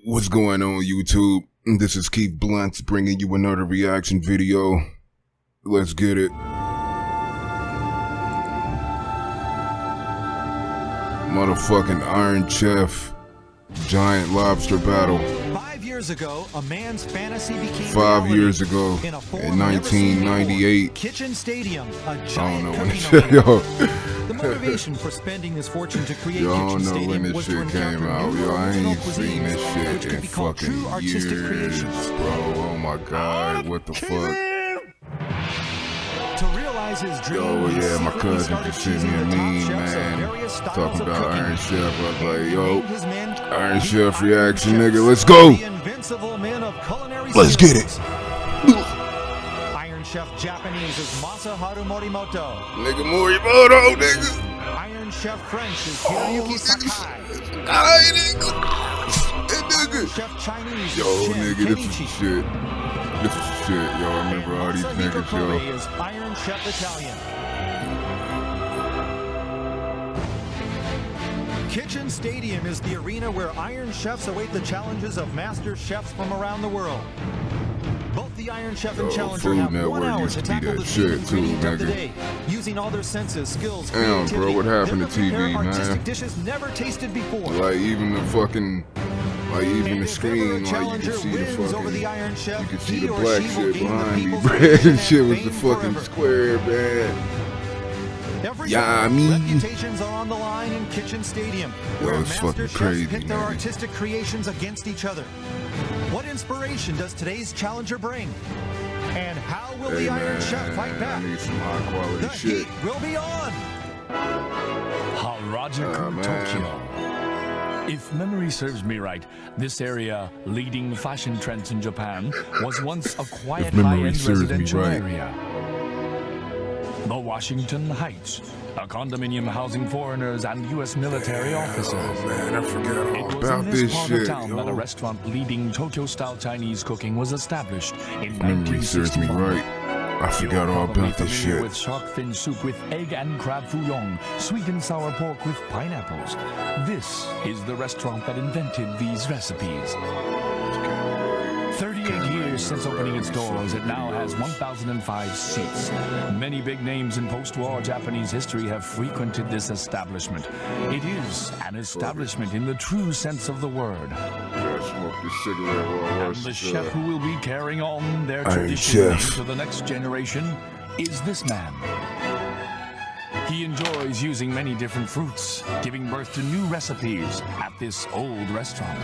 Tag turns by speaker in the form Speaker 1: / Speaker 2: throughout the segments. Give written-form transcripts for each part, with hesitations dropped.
Speaker 1: What's going on, YouTube? This is Keith Blunt bringing you another reaction video. Let's get it. Motherfucking Iron Chef Giant Lobster Battle.
Speaker 2: 5 years ago, a man's fantasy became
Speaker 1: 5 years ago, in 1998.
Speaker 2: Kitchen Stadium, a
Speaker 1: I
Speaker 2: giant
Speaker 1: don't know when this
Speaker 2: cooking
Speaker 1: shit, yo.
Speaker 2: The motivation for spending this fortune to create
Speaker 1: Yo, I don't
Speaker 2: Kitchen
Speaker 1: know when
Speaker 2: Stadium
Speaker 1: this
Speaker 2: was to
Speaker 1: shit came
Speaker 2: encounter
Speaker 1: out.
Speaker 2: new
Speaker 1: Yo, I
Speaker 2: original
Speaker 1: ain't seen this
Speaker 2: cuisines,
Speaker 1: shit
Speaker 2: which could
Speaker 1: in
Speaker 2: be called
Speaker 1: fucking
Speaker 2: true artistic
Speaker 1: years,
Speaker 2: creations.
Speaker 1: bro. Oh my god, what the fuck?
Speaker 2: To realize his dream,
Speaker 1: Yo,
Speaker 2: he
Speaker 1: yeah, my
Speaker 2: secretly
Speaker 1: cousin
Speaker 2: started
Speaker 1: just sent me
Speaker 2: choosing
Speaker 1: a
Speaker 2: the top
Speaker 1: meme,
Speaker 2: chefs of
Speaker 1: man.
Speaker 2: various styles
Speaker 1: Talking
Speaker 2: of
Speaker 1: about
Speaker 2: cooking.
Speaker 1: Iron Chef. I was
Speaker 2: And
Speaker 1: like,
Speaker 2: he
Speaker 1: yo,
Speaker 2: named his men
Speaker 1: Iron
Speaker 2: the
Speaker 1: Chef
Speaker 2: Iron
Speaker 1: reaction,
Speaker 2: Chefs,
Speaker 1: nigga. Let's go.
Speaker 2: the invincible men of culinary
Speaker 1: Let's get it.
Speaker 2: skills. Iron Chef Japanese is Masaharu Morimoto.
Speaker 1: Nigga Morimoto, nigga.
Speaker 2: Iron Chef French is Hiroyuki Sakai.
Speaker 1: Ay, nigga. That
Speaker 2: Iron
Speaker 1: nigga.
Speaker 2: Chef Chinese
Speaker 1: Yo,
Speaker 2: is Shin
Speaker 1: nigga, this is
Speaker 2: Kenichi.
Speaker 1: shit. This is shit, yo. I remember all these niggas,
Speaker 2: Curry
Speaker 1: yo.
Speaker 2: is Iron Chef Italian. Kitchen Stadium is the arena where Iron Chefs await the challenges of master chefs from around the world. Both the Iron Chef and
Speaker 1: Yo,
Speaker 2: Challenger
Speaker 1: Food
Speaker 2: have 1
Speaker 1: Network
Speaker 2: hour
Speaker 1: used
Speaker 2: to
Speaker 1: to be
Speaker 2: tackle
Speaker 1: that
Speaker 2: the
Speaker 1: shit,
Speaker 2: key
Speaker 1: too,
Speaker 2: ingredient of the
Speaker 1: nigga.
Speaker 2: day, using all their senses, skills,
Speaker 1: Damn, bro,
Speaker 2: creativity.
Speaker 1: what happened
Speaker 2: They're
Speaker 1: to
Speaker 2: gonna
Speaker 1: TV,
Speaker 2: prepare artistic
Speaker 1: man?
Speaker 2: dishes never tasted before.
Speaker 1: Like, even the fucking, like, even
Speaker 2: And
Speaker 1: the
Speaker 2: if ever a
Speaker 1: screen, like, you
Speaker 2: challenger
Speaker 1: can see the
Speaker 2: wins over the
Speaker 1: fucking,
Speaker 2: Iron Chef,
Speaker 1: you can see
Speaker 2: he
Speaker 1: the
Speaker 2: or
Speaker 1: black
Speaker 2: she will
Speaker 1: shit
Speaker 2: gain the
Speaker 1: behind me,
Speaker 2: people's
Speaker 1: bro.
Speaker 2: affection
Speaker 1: That shit
Speaker 2: and
Speaker 1: was the
Speaker 2: fame
Speaker 1: fucking
Speaker 2: forever.
Speaker 1: square, man.
Speaker 2: Every
Speaker 1: Yeah, I
Speaker 2: day,
Speaker 1: mean-
Speaker 2: reputations are on the line in Kitchen Stadium,
Speaker 1: Yo,
Speaker 2: where
Speaker 1: it's
Speaker 2: master
Speaker 1: fucking
Speaker 2: chefs
Speaker 1: crazy,
Speaker 2: pit their
Speaker 1: man.
Speaker 2: artistic creations against each other. What inspiration does today's challenger bring? And how will
Speaker 1: Hey,
Speaker 2: the Iron
Speaker 1: man,
Speaker 2: Chef fight
Speaker 1: I
Speaker 2: back?
Speaker 1: need some high quality
Speaker 2: The
Speaker 1: shit.
Speaker 2: heat will be on!
Speaker 3: Harajuku,
Speaker 1: man.
Speaker 3: Tokyo. If memory serves me right, this area, leading fashion trends in Japan, was once a quiet
Speaker 1: memory
Speaker 3: high-end
Speaker 1: serves me
Speaker 3: residential
Speaker 1: right.
Speaker 3: area. The Washington Heights, a condominium housing foreigners and U.S. military officers.
Speaker 1: Oh, man, I forgot
Speaker 3: It
Speaker 1: all
Speaker 3: was
Speaker 1: about
Speaker 3: in this
Speaker 1: this
Speaker 3: part
Speaker 1: shit,
Speaker 3: of town that a
Speaker 1: yo.
Speaker 3: restaurant leading Tokyo-style Chinese cooking was established in
Speaker 1: Memory serves me
Speaker 3: 1961.
Speaker 1: right. I forgot
Speaker 3: You're
Speaker 1: all
Speaker 3: probably
Speaker 1: about this
Speaker 3: familiar
Speaker 1: shit.
Speaker 3: with shark fin soup with egg and crab fouillon, sweet and sour pork with pineapples. This is the restaurant that invented these recipes. 38 years since opening its doors, it now has 1,005 seats. Many big names in post-war Japanese history have frequented this establishment. It is an establishment in the true sense of the word.
Speaker 1: Gotta smoke this cigarette while I
Speaker 3: And
Speaker 1: watch
Speaker 3: the
Speaker 1: this,
Speaker 3: chef who will be carrying on their
Speaker 1: Iron
Speaker 3: tradition
Speaker 1: Chef.
Speaker 3: into the next generation is this man. He enjoys using many different fruits, giving birth to new recipes at this old restaurant.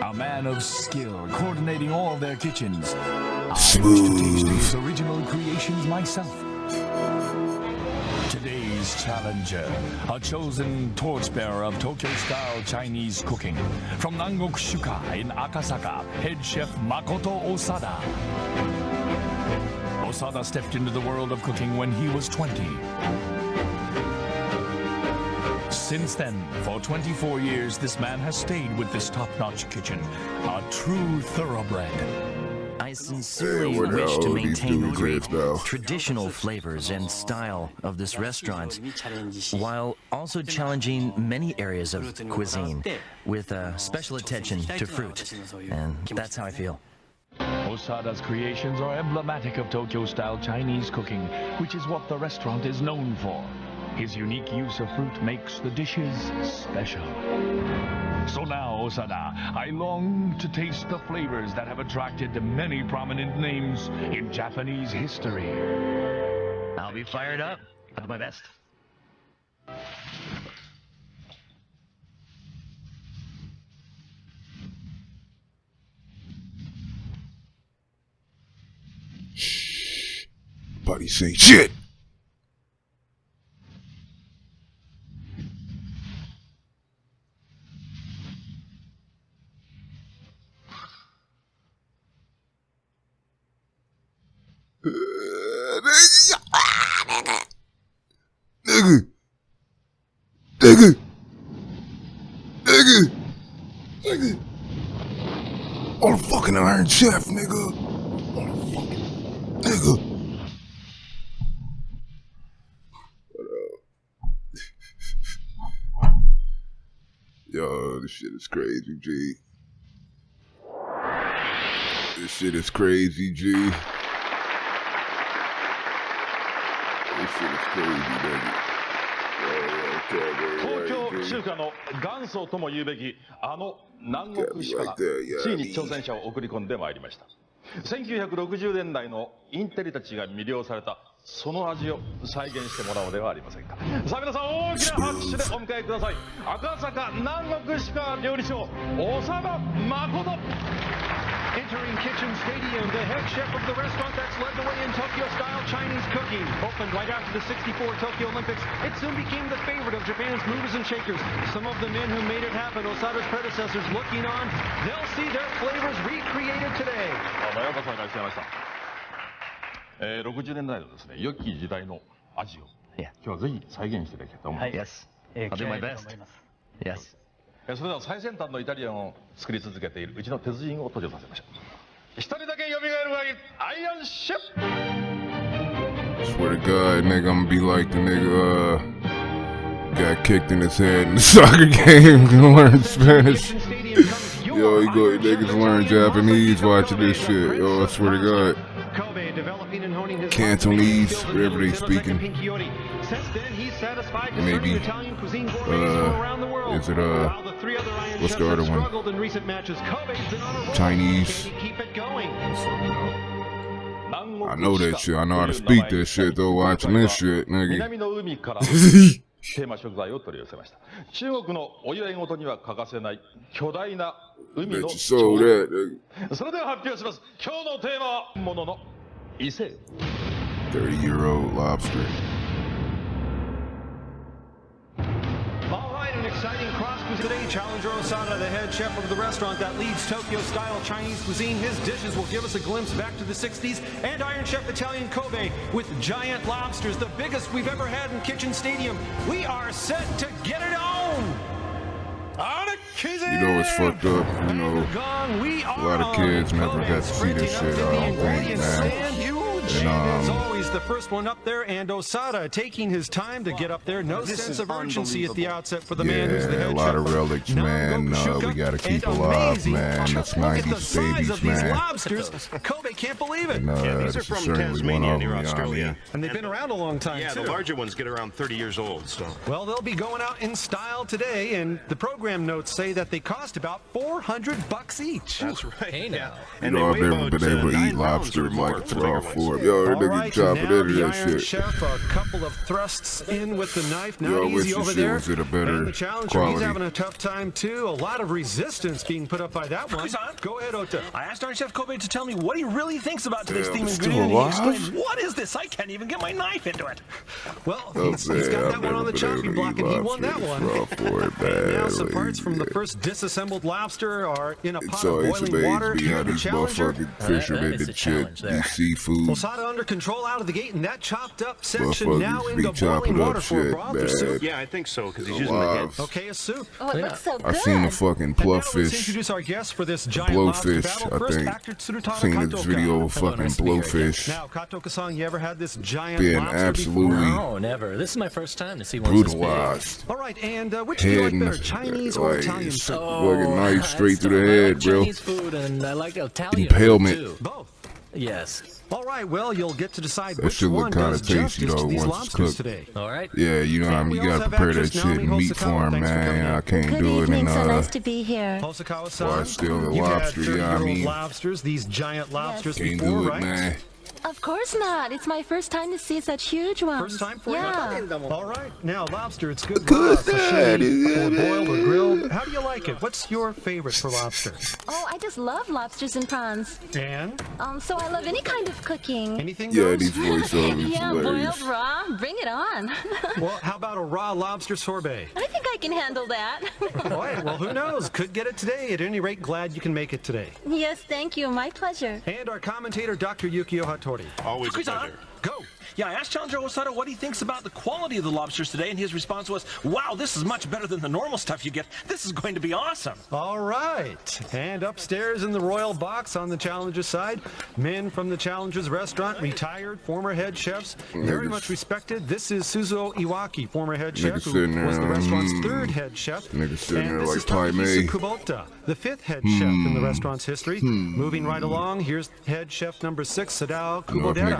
Speaker 3: A man of skill, coordinating all their kitchens. I wish to taste these original creations myself. Today's challenger, a chosen torchbearer of Tokyo-style Chinese cooking. From Nangok Shuka in Akasaka, head chef Makoto Osada. Osada stepped into the world of cooking when he was 20. Since then, for 24 years, this man has stayed with this top-notch kitchen, a true thoroughbred.
Speaker 4: I sincerely
Speaker 1: where the
Speaker 4: wish
Speaker 1: hell
Speaker 4: to
Speaker 1: these
Speaker 4: maintain the
Speaker 1: dudes
Speaker 4: great
Speaker 1: is now?
Speaker 4: traditional flavors and style of this restaurant, while also challenging many areas of cuisine with special attention to fruit. And that's how I feel.
Speaker 3: Osada's creations are emblematic of Tokyo-style Chinese cooking, which is what the restaurant is known for. His unique use of fruit makes the dishes special. So now, Osada, I long to taste the flavors that have attracted many prominent names in Japanese history.
Speaker 4: I'll be fired up. I'll do my best.
Speaker 1: Buddy say shit. Nigga. Nigga. Nigga. Nigga. On the fucking Iron Chef, nigga. On the fucking nigga. Yo, this shit is crazy, G. This shit is crazy, G. This shit is crazy, baby.
Speaker 5: 東京中華の元祖とも言うべき南国市からついに挑戦者を送り込んでまいりました。1960年代のインテリたちが魅了されたその味を再現してもらおうではありませんか。さあ皆さん大きな拍手でお迎えください。赤坂南国市川料理長長田誠。
Speaker 2: Entering Kitchen Stadium, the head chef of the restaurant that's led the way in Tokyo-style Chinese cooking. Opened right after the '64 Tokyo Olympics, it soon became the favorite of Japan's movers and shakers. Some of the men who made it happen, Osada's predecessors, looking on, they'll see their flavors recreated today.
Speaker 5: ようこそいらっしゃいました。60年代のですね、良き時代の味を今日はぜひ再現していただきたいと思います。
Speaker 4: Yes. I'll do my best. Yes.
Speaker 5: それでは最先端のイタリアンを作り続けているうちの鉄人を登場させましょう。一人だけ蘇るがいいアイアンシェフ。
Speaker 1: Swear to God, nigga, I'm gonna be like the nigga got kicked in his head in the soccer game to learn Spanish. Yo, you go, niggas learn Japanese watching this shit. Yo, I swear to God. Cantonese, whatever they speaking. Maybe. Is it what's the other one? Chinese. I know that shit. I know how to speak that shit though. Watching this shit, nigga.
Speaker 5: 南の海からテーマ食材を取り寄せました。中国のお祝い事には欠かせない巨大な海の
Speaker 1: Bet you sold that, nigga.
Speaker 5: それでは発表します。今日のテーマはものの伊勢。
Speaker 1: 30-year-old lobster.
Speaker 2: All right, an exciting cross today. Challenger Osada, the head chef of the restaurant that leads Tokyo-style Chinese cuisine. His dishes will give us a glimpse back to the 60s. And Iron Chef Italian Kobe with giant lobsters, the biggest we've ever had in Kitchen Stadium. We are set to get it on.
Speaker 1: You know it's fucked up, you know, a lot of kids never got to see this shit, I don't think, man.
Speaker 2: And always the first one up there, and Osada taking his time to get up there. No sense of urgency at the outset for the man who's the head
Speaker 1: a
Speaker 2: chef.
Speaker 1: lot of relics, man. We gotta keep alive, man. That's 90s babies, man.
Speaker 2: Lobsters. Kobe can't believe it.
Speaker 1: And
Speaker 6: These are from Tasmania near Australia.
Speaker 2: And they've been around a long time,
Speaker 6: Yeah,
Speaker 2: too.
Speaker 6: the larger ones get around 30 years old, so.
Speaker 2: Well, they'll be going out in style today, and the program notes say that they cost about $400 each.
Speaker 6: That's right.
Speaker 7: Hey, now.
Speaker 6: Yeah.
Speaker 1: You
Speaker 6: And
Speaker 1: know, I've
Speaker 6: they weigh
Speaker 1: never
Speaker 6: about,
Speaker 1: been able to
Speaker 6: 9
Speaker 1: eat
Speaker 6: pounds
Speaker 1: lobster
Speaker 6: or more
Speaker 1: like
Speaker 6: for the bigger
Speaker 1: raw
Speaker 6: ones.
Speaker 1: form. Yo, that
Speaker 2: All
Speaker 1: nigga
Speaker 2: right,
Speaker 1: chopping
Speaker 2: now
Speaker 1: into
Speaker 2: the
Speaker 1: that
Speaker 2: Iron
Speaker 1: shit.
Speaker 2: Chef, a couple of thrusts in with the knife, not
Speaker 1: Yo, I wish
Speaker 2: easy
Speaker 1: this
Speaker 2: over
Speaker 1: shit
Speaker 2: there.
Speaker 1: was at a better
Speaker 2: And the challenger,
Speaker 1: quality.
Speaker 2: he's having a tough time too. A lot of resistance being put up by that one.
Speaker 7: Fukusan?
Speaker 2: Go ahead, Ota.
Speaker 7: I asked Iron Chef Kobe to tell me what he really thinks about today's
Speaker 1: Damn,
Speaker 7: theme
Speaker 1: it's still
Speaker 7: ingredient. And he
Speaker 1: alive?
Speaker 7: explained, what is this? I can't even get my knife into it.
Speaker 2: Well,
Speaker 1: Oh,
Speaker 2: he's
Speaker 1: man,
Speaker 2: got that
Speaker 1: I've
Speaker 2: one on the
Speaker 1: never been
Speaker 2: chopping
Speaker 1: able
Speaker 2: block,
Speaker 1: to
Speaker 2: and
Speaker 1: eat
Speaker 2: he won that
Speaker 1: lobster.
Speaker 2: one.
Speaker 1: It's raw for it,
Speaker 2: And now some
Speaker 1: badly,
Speaker 2: parts from the
Speaker 1: yeah.
Speaker 2: first disassembled lobster are in a pot
Speaker 1: It's
Speaker 2: of
Speaker 1: always
Speaker 2: boiling water.
Speaker 1: amazed me how
Speaker 2: Here, the
Speaker 1: these
Speaker 2: challenger.
Speaker 1: motherfucking fishermen
Speaker 4: that is
Speaker 1: and
Speaker 4: a
Speaker 1: shit,
Speaker 4: challenge there.
Speaker 1: these seafood
Speaker 2: Osada under control out of the gate, and that chopped up section
Speaker 1: motherfuckers
Speaker 2: now
Speaker 1: be
Speaker 2: into
Speaker 1: chopping
Speaker 2: boiling
Speaker 1: up
Speaker 2: water for
Speaker 1: shit,
Speaker 2: broth or
Speaker 1: man.
Speaker 2: soup.
Speaker 6: Yeah, I think so, because he's using the head.
Speaker 1: alive.
Speaker 2: Okay, a soup.
Speaker 8: Oh, it looks so good.
Speaker 1: I seen a fucking
Speaker 2: And now let's
Speaker 1: blowfish.
Speaker 2: introduce our guest for this giant lobster
Speaker 1: Blowfish,
Speaker 2: battle. First,
Speaker 1: I
Speaker 2: actor
Speaker 1: think.
Speaker 2: Tsurutada
Speaker 1: Seen this
Speaker 2: Katoka.
Speaker 1: video of fucking
Speaker 4: nice to be here
Speaker 1: blowfish
Speaker 2: Now, Katoka-san, you ever had this giant
Speaker 1: being
Speaker 2: lobster
Speaker 1: absolutely
Speaker 2: before?
Speaker 4: No, never. This is my first time to see one this big.
Speaker 1: brutalized.
Speaker 2: All right, and which do you like
Speaker 1: Head
Speaker 2: better,
Speaker 1: and
Speaker 2: Chinese or
Speaker 1: like,
Speaker 2: Italian
Speaker 1: it's
Speaker 2: food?
Speaker 1: fucking knife straight
Speaker 4: That's
Speaker 1: through the
Speaker 4: tough. I
Speaker 1: head,
Speaker 4: like
Speaker 1: bro.
Speaker 4: Chinese food, and I like Italian
Speaker 1: Impalement.
Speaker 4: food, too.
Speaker 2: Both.
Speaker 4: Yes.
Speaker 2: All right, well, you'll get to decide
Speaker 1: That
Speaker 2: which
Speaker 1: shit look
Speaker 2: one
Speaker 1: kinda
Speaker 2: does
Speaker 1: tasty,
Speaker 2: justice to
Speaker 1: though,
Speaker 2: these
Speaker 1: once it's
Speaker 2: lobsters
Speaker 1: cooked.
Speaker 2: today.
Speaker 4: All right.
Speaker 1: Yeah, you know,
Speaker 2: And we
Speaker 1: you
Speaker 2: also
Speaker 1: gotta
Speaker 2: have
Speaker 1: prepare that
Speaker 2: actress
Speaker 1: shit
Speaker 2: Naomi
Speaker 1: in meat
Speaker 2: Hosokawa.
Speaker 1: form,
Speaker 2: Thanks for coming
Speaker 1: man.
Speaker 2: in.
Speaker 1: I can't
Speaker 8: Good
Speaker 1: do it
Speaker 8: evening,
Speaker 1: in
Speaker 8: so nice to be here.
Speaker 2: Hosokawa-san,
Speaker 1: Well, still the
Speaker 2: you've had
Speaker 1: lobster, yeah, I
Speaker 2: 30-year-old
Speaker 1: mean-
Speaker 2: lobsters, these giant lobsters
Speaker 1: can't
Speaker 2: before,
Speaker 1: do it,
Speaker 2: right?
Speaker 1: man.
Speaker 8: Of course not. It's my first time to see such huge ones.
Speaker 2: First time for
Speaker 8: yeah.
Speaker 2: you? All right. Now, lobster, it's good
Speaker 1: Good,
Speaker 2: sashimi, or
Speaker 1: yeah.
Speaker 2: boiled or grilled. How do you like it? What's your favorite for lobster?
Speaker 8: Oh, I just love lobsters and prawns.
Speaker 2: And
Speaker 8: So I love any kind of cooking.
Speaker 2: anything
Speaker 1: Yeah,
Speaker 2: goes?
Speaker 1: these voiceovers
Speaker 8: Yeah,
Speaker 1: hilarious.
Speaker 8: boiled raw. Bring it on.
Speaker 2: Well, how about a raw lobster sorbet?
Speaker 8: I think I can handle that.
Speaker 2: All right. Well, who knows? Could get it today. At any rate, glad you can make it today.
Speaker 8: Yes, thank you. My pleasure.
Speaker 2: And our commentator, Dr. Yukio Hattori.
Speaker 6: Always a
Speaker 7: Fukusan?
Speaker 6: pleasure.
Speaker 2: Go.
Speaker 7: Yeah, I asked Challenger Osada what he thinks about the quality of the lobsters today, and his response was, wow, this is much better than the normal stuff you get. This is going to be awesome.
Speaker 2: All right. And upstairs in the royal box on the Challenger's side, men from the Challenger's restaurant, retired former head chefs, very much respected. This is Suzo Iwaki, former head chef, who was the restaurant's third head chef. And this is Takahisa Kubota, the fifth head chef in the restaurant's history. Moving right along, here's head chef number 6, Sadao Kubodera.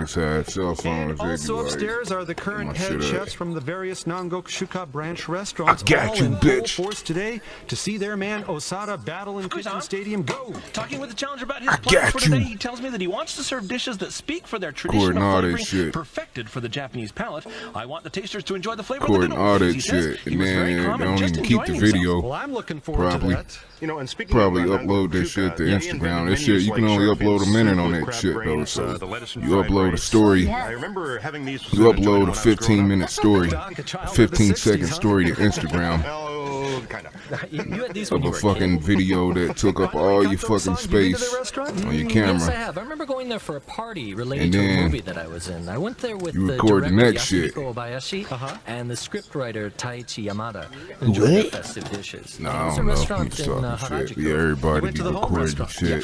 Speaker 2: And also upstairs are the current head chefs from the various Nangokushuka branch restaurants. All in full force today to see their man Osada battle in Kitchen Stadium. Go!
Speaker 7: Talking with the Challenger about his plans for today, he tells me that he wants to serve dishes that speak for their traditional flavoring, perfected for the Japanese palate. I want the tasters to enjoy the flavor of the noodles, he says. He was very calm and just enjoying himself.
Speaker 2: Well, I'm looking forward to that.
Speaker 1: You know, and probably upload this shit to Instagram. This shit, you can only upload a minute on that shit, though. So you upload a story.
Speaker 6: I remember having these.
Speaker 1: You upload a 15-minute story, 15-second story to Instagram. Of a fucking video that took up all your fucking space on your camera.
Speaker 9: Yes, I have. I remember going there for a party related to a movie that I was in. I went there with the
Speaker 1: director
Speaker 9: Yasuhiko Obayashi and the scriptwriter Taichi Yamada. Enjoyed the festive dishes.
Speaker 1: No, I don't know if he's talking shit. Yeah, everybody be recording shit.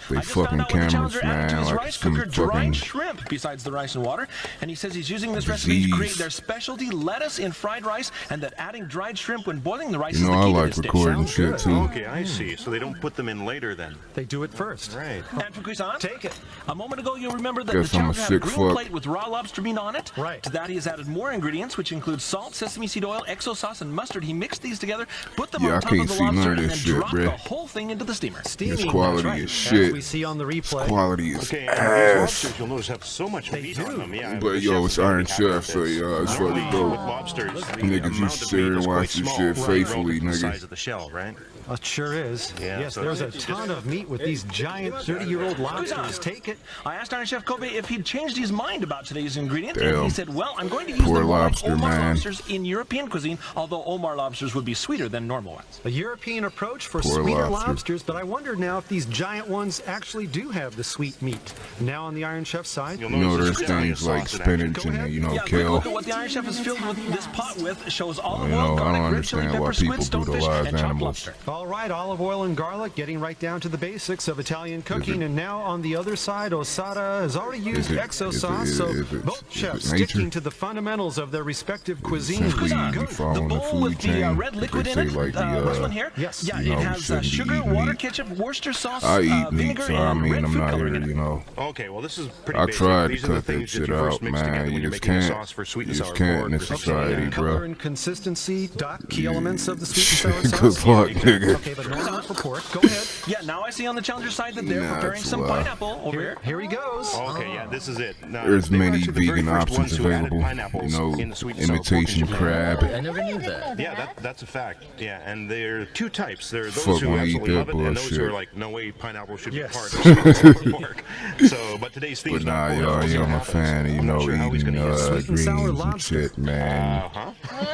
Speaker 1: They fucking cameras, man, like some fucking
Speaker 7: shrimp besides the rice and water. And he says he's using this recipe to create their specialty lettuce in fried rice, and that adding dried shrimp when boiling the rice is the key to this dish.
Speaker 1: Recording shit too.
Speaker 6: Okay, I see. So they don't put them in later then.
Speaker 2: They do it first.
Speaker 6: Right.
Speaker 7: And Fukusan, take it. A moment ago, you'll remember that
Speaker 1: Guess
Speaker 7: the Challenger had a
Speaker 1: sick
Speaker 7: green
Speaker 1: fuck.
Speaker 7: plate with raw lobster meat on it.
Speaker 2: Right.
Speaker 7: To that, he has added more ingredients, which include salt, sesame seed oil, XO sauce, and mustard. He mixed these together, put them on top of the lobster, and then dropped the whole thing into the steamer.
Speaker 1: This quality is shit.
Speaker 2: As we see on the replay.
Speaker 1: Quality is
Speaker 6: Okay,
Speaker 1: ass.
Speaker 6: and these lobsters, you'll notice, have so much meat on them. Yeah,
Speaker 1: But yo, it's Iron Chef, so yeah, it's fucking dope.
Speaker 6: Lobsters,
Speaker 1: Niggas, you sit here and watch this shit faithfully,
Speaker 6: the
Speaker 1: nigga.
Speaker 6: size of the shell, right?
Speaker 2: It sure is.
Speaker 6: Yeah,
Speaker 2: Yes,
Speaker 6: so
Speaker 2: there's a ton of meat with these giant 30-year-old lobsters. Take it.
Speaker 7: I asked Iron Chef Kobe if he'd changed his mind about today's ingredient, and
Speaker 1: Damn.
Speaker 7: he said, well, I'm going to use
Speaker 1: Poor
Speaker 7: them more like
Speaker 1: lobster,
Speaker 7: Omar
Speaker 1: man.
Speaker 7: lobsters in European cuisine, although Omar lobsters would be sweeter than normal ones.
Speaker 2: A European approach for
Speaker 1: Poor
Speaker 2: sweeter
Speaker 1: lobster.
Speaker 2: lobsters, but I wonder now if these giant ones actually do have the sweet meat. Now on the Iron Chef side.
Speaker 1: You know, there's things like spinach and, you know,
Speaker 7: Yeah,
Speaker 1: kale.
Speaker 7: look at what the Iron Chef is filled with this pot with shows olive
Speaker 1: You know,
Speaker 7: oil,
Speaker 1: I
Speaker 7: garlic,
Speaker 1: don't
Speaker 7: red chili
Speaker 1: understand why
Speaker 7: pepper,
Speaker 1: people
Speaker 7: squid, stonefish,
Speaker 1: brutalize
Speaker 7: and chopped
Speaker 1: animals.
Speaker 7: lobster.
Speaker 2: All right, olive oil and garlic, getting right down to the basics of Italian cooking. And now on the other side, Osada has already used XO sauce, so both chefs sticking to the fundamentals of their respective cuisines.
Speaker 7: The bowl with the red liquid in it, which one here?
Speaker 2: Yes.
Speaker 7: Yeah,
Speaker 1: You know,
Speaker 7: it
Speaker 1: we
Speaker 7: has
Speaker 1: shouldn't be
Speaker 7: sugar,
Speaker 1: eating
Speaker 7: water,
Speaker 1: meat.
Speaker 7: ketchup, Worcester sauce,
Speaker 1: I eat meat,
Speaker 7: vinegar,
Speaker 1: so I
Speaker 7: and
Speaker 1: mean,
Speaker 7: red
Speaker 1: I'm
Speaker 7: food
Speaker 1: not
Speaker 7: coloring
Speaker 1: here,
Speaker 7: in
Speaker 1: you
Speaker 7: it.
Speaker 1: know.
Speaker 6: Okay, well, this is pretty
Speaker 1: I
Speaker 6: basic.
Speaker 1: tried to
Speaker 6: These are the
Speaker 1: cut that
Speaker 6: things
Speaker 1: shit
Speaker 6: you first
Speaker 1: out,
Speaker 6: mix together
Speaker 1: man.
Speaker 6: when
Speaker 1: You
Speaker 6: you're
Speaker 1: just
Speaker 6: making a
Speaker 1: can't.
Speaker 6: sauce for sweet
Speaker 1: You
Speaker 6: and
Speaker 1: just
Speaker 6: sour
Speaker 1: can't in
Speaker 6: pork.
Speaker 1: this society,
Speaker 2: Color
Speaker 1: bro.
Speaker 2: and consistency, Doc, key elements of the sweet and sour
Speaker 1: Good
Speaker 2: sauce.
Speaker 1: luck, nigga.
Speaker 2: Okay, but no enough for pork. Go ahead.
Speaker 7: Yeah, now I see on the Challenger side that they're
Speaker 1: Nah,
Speaker 7: preparing
Speaker 1: it's
Speaker 7: some
Speaker 1: a lie.
Speaker 7: pineapple over here.
Speaker 2: Here he goes.
Speaker 6: Okay, yeah, this is it. Now,
Speaker 1: There's
Speaker 6: they were
Speaker 1: many
Speaker 6: actually the very
Speaker 1: vegan
Speaker 6: first
Speaker 1: options
Speaker 6: ones who added
Speaker 1: available. You
Speaker 6: pineapples
Speaker 1: know,
Speaker 6: in the sweet and sour pork
Speaker 1: imitation
Speaker 6: in Japan.
Speaker 1: crab.
Speaker 9: I never knew that.
Speaker 6: Yeah, that's a fact. Yeah, and there are two types. There are those
Speaker 1: Fuck
Speaker 6: who
Speaker 1: when I eat
Speaker 6: absolutely love
Speaker 1: that
Speaker 6: it, and those who
Speaker 1: bullshit.
Speaker 6: are like, no way, pineapple should
Speaker 2: Yes.
Speaker 6: be part of sweet and sour pork. So, but today's theme
Speaker 1: But
Speaker 6: is
Speaker 1: nah,
Speaker 6: not
Speaker 1: y'all,
Speaker 6: pork,
Speaker 1: you know, I'm a
Speaker 6: happens.
Speaker 1: fan of, you
Speaker 6: I'm not
Speaker 1: know,
Speaker 6: sure how he's
Speaker 1: eating
Speaker 6: gonna use
Speaker 2: sweet and sour
Speaker 1: greens and
Speaker 2: lobster.
Speaker 1: shit, man.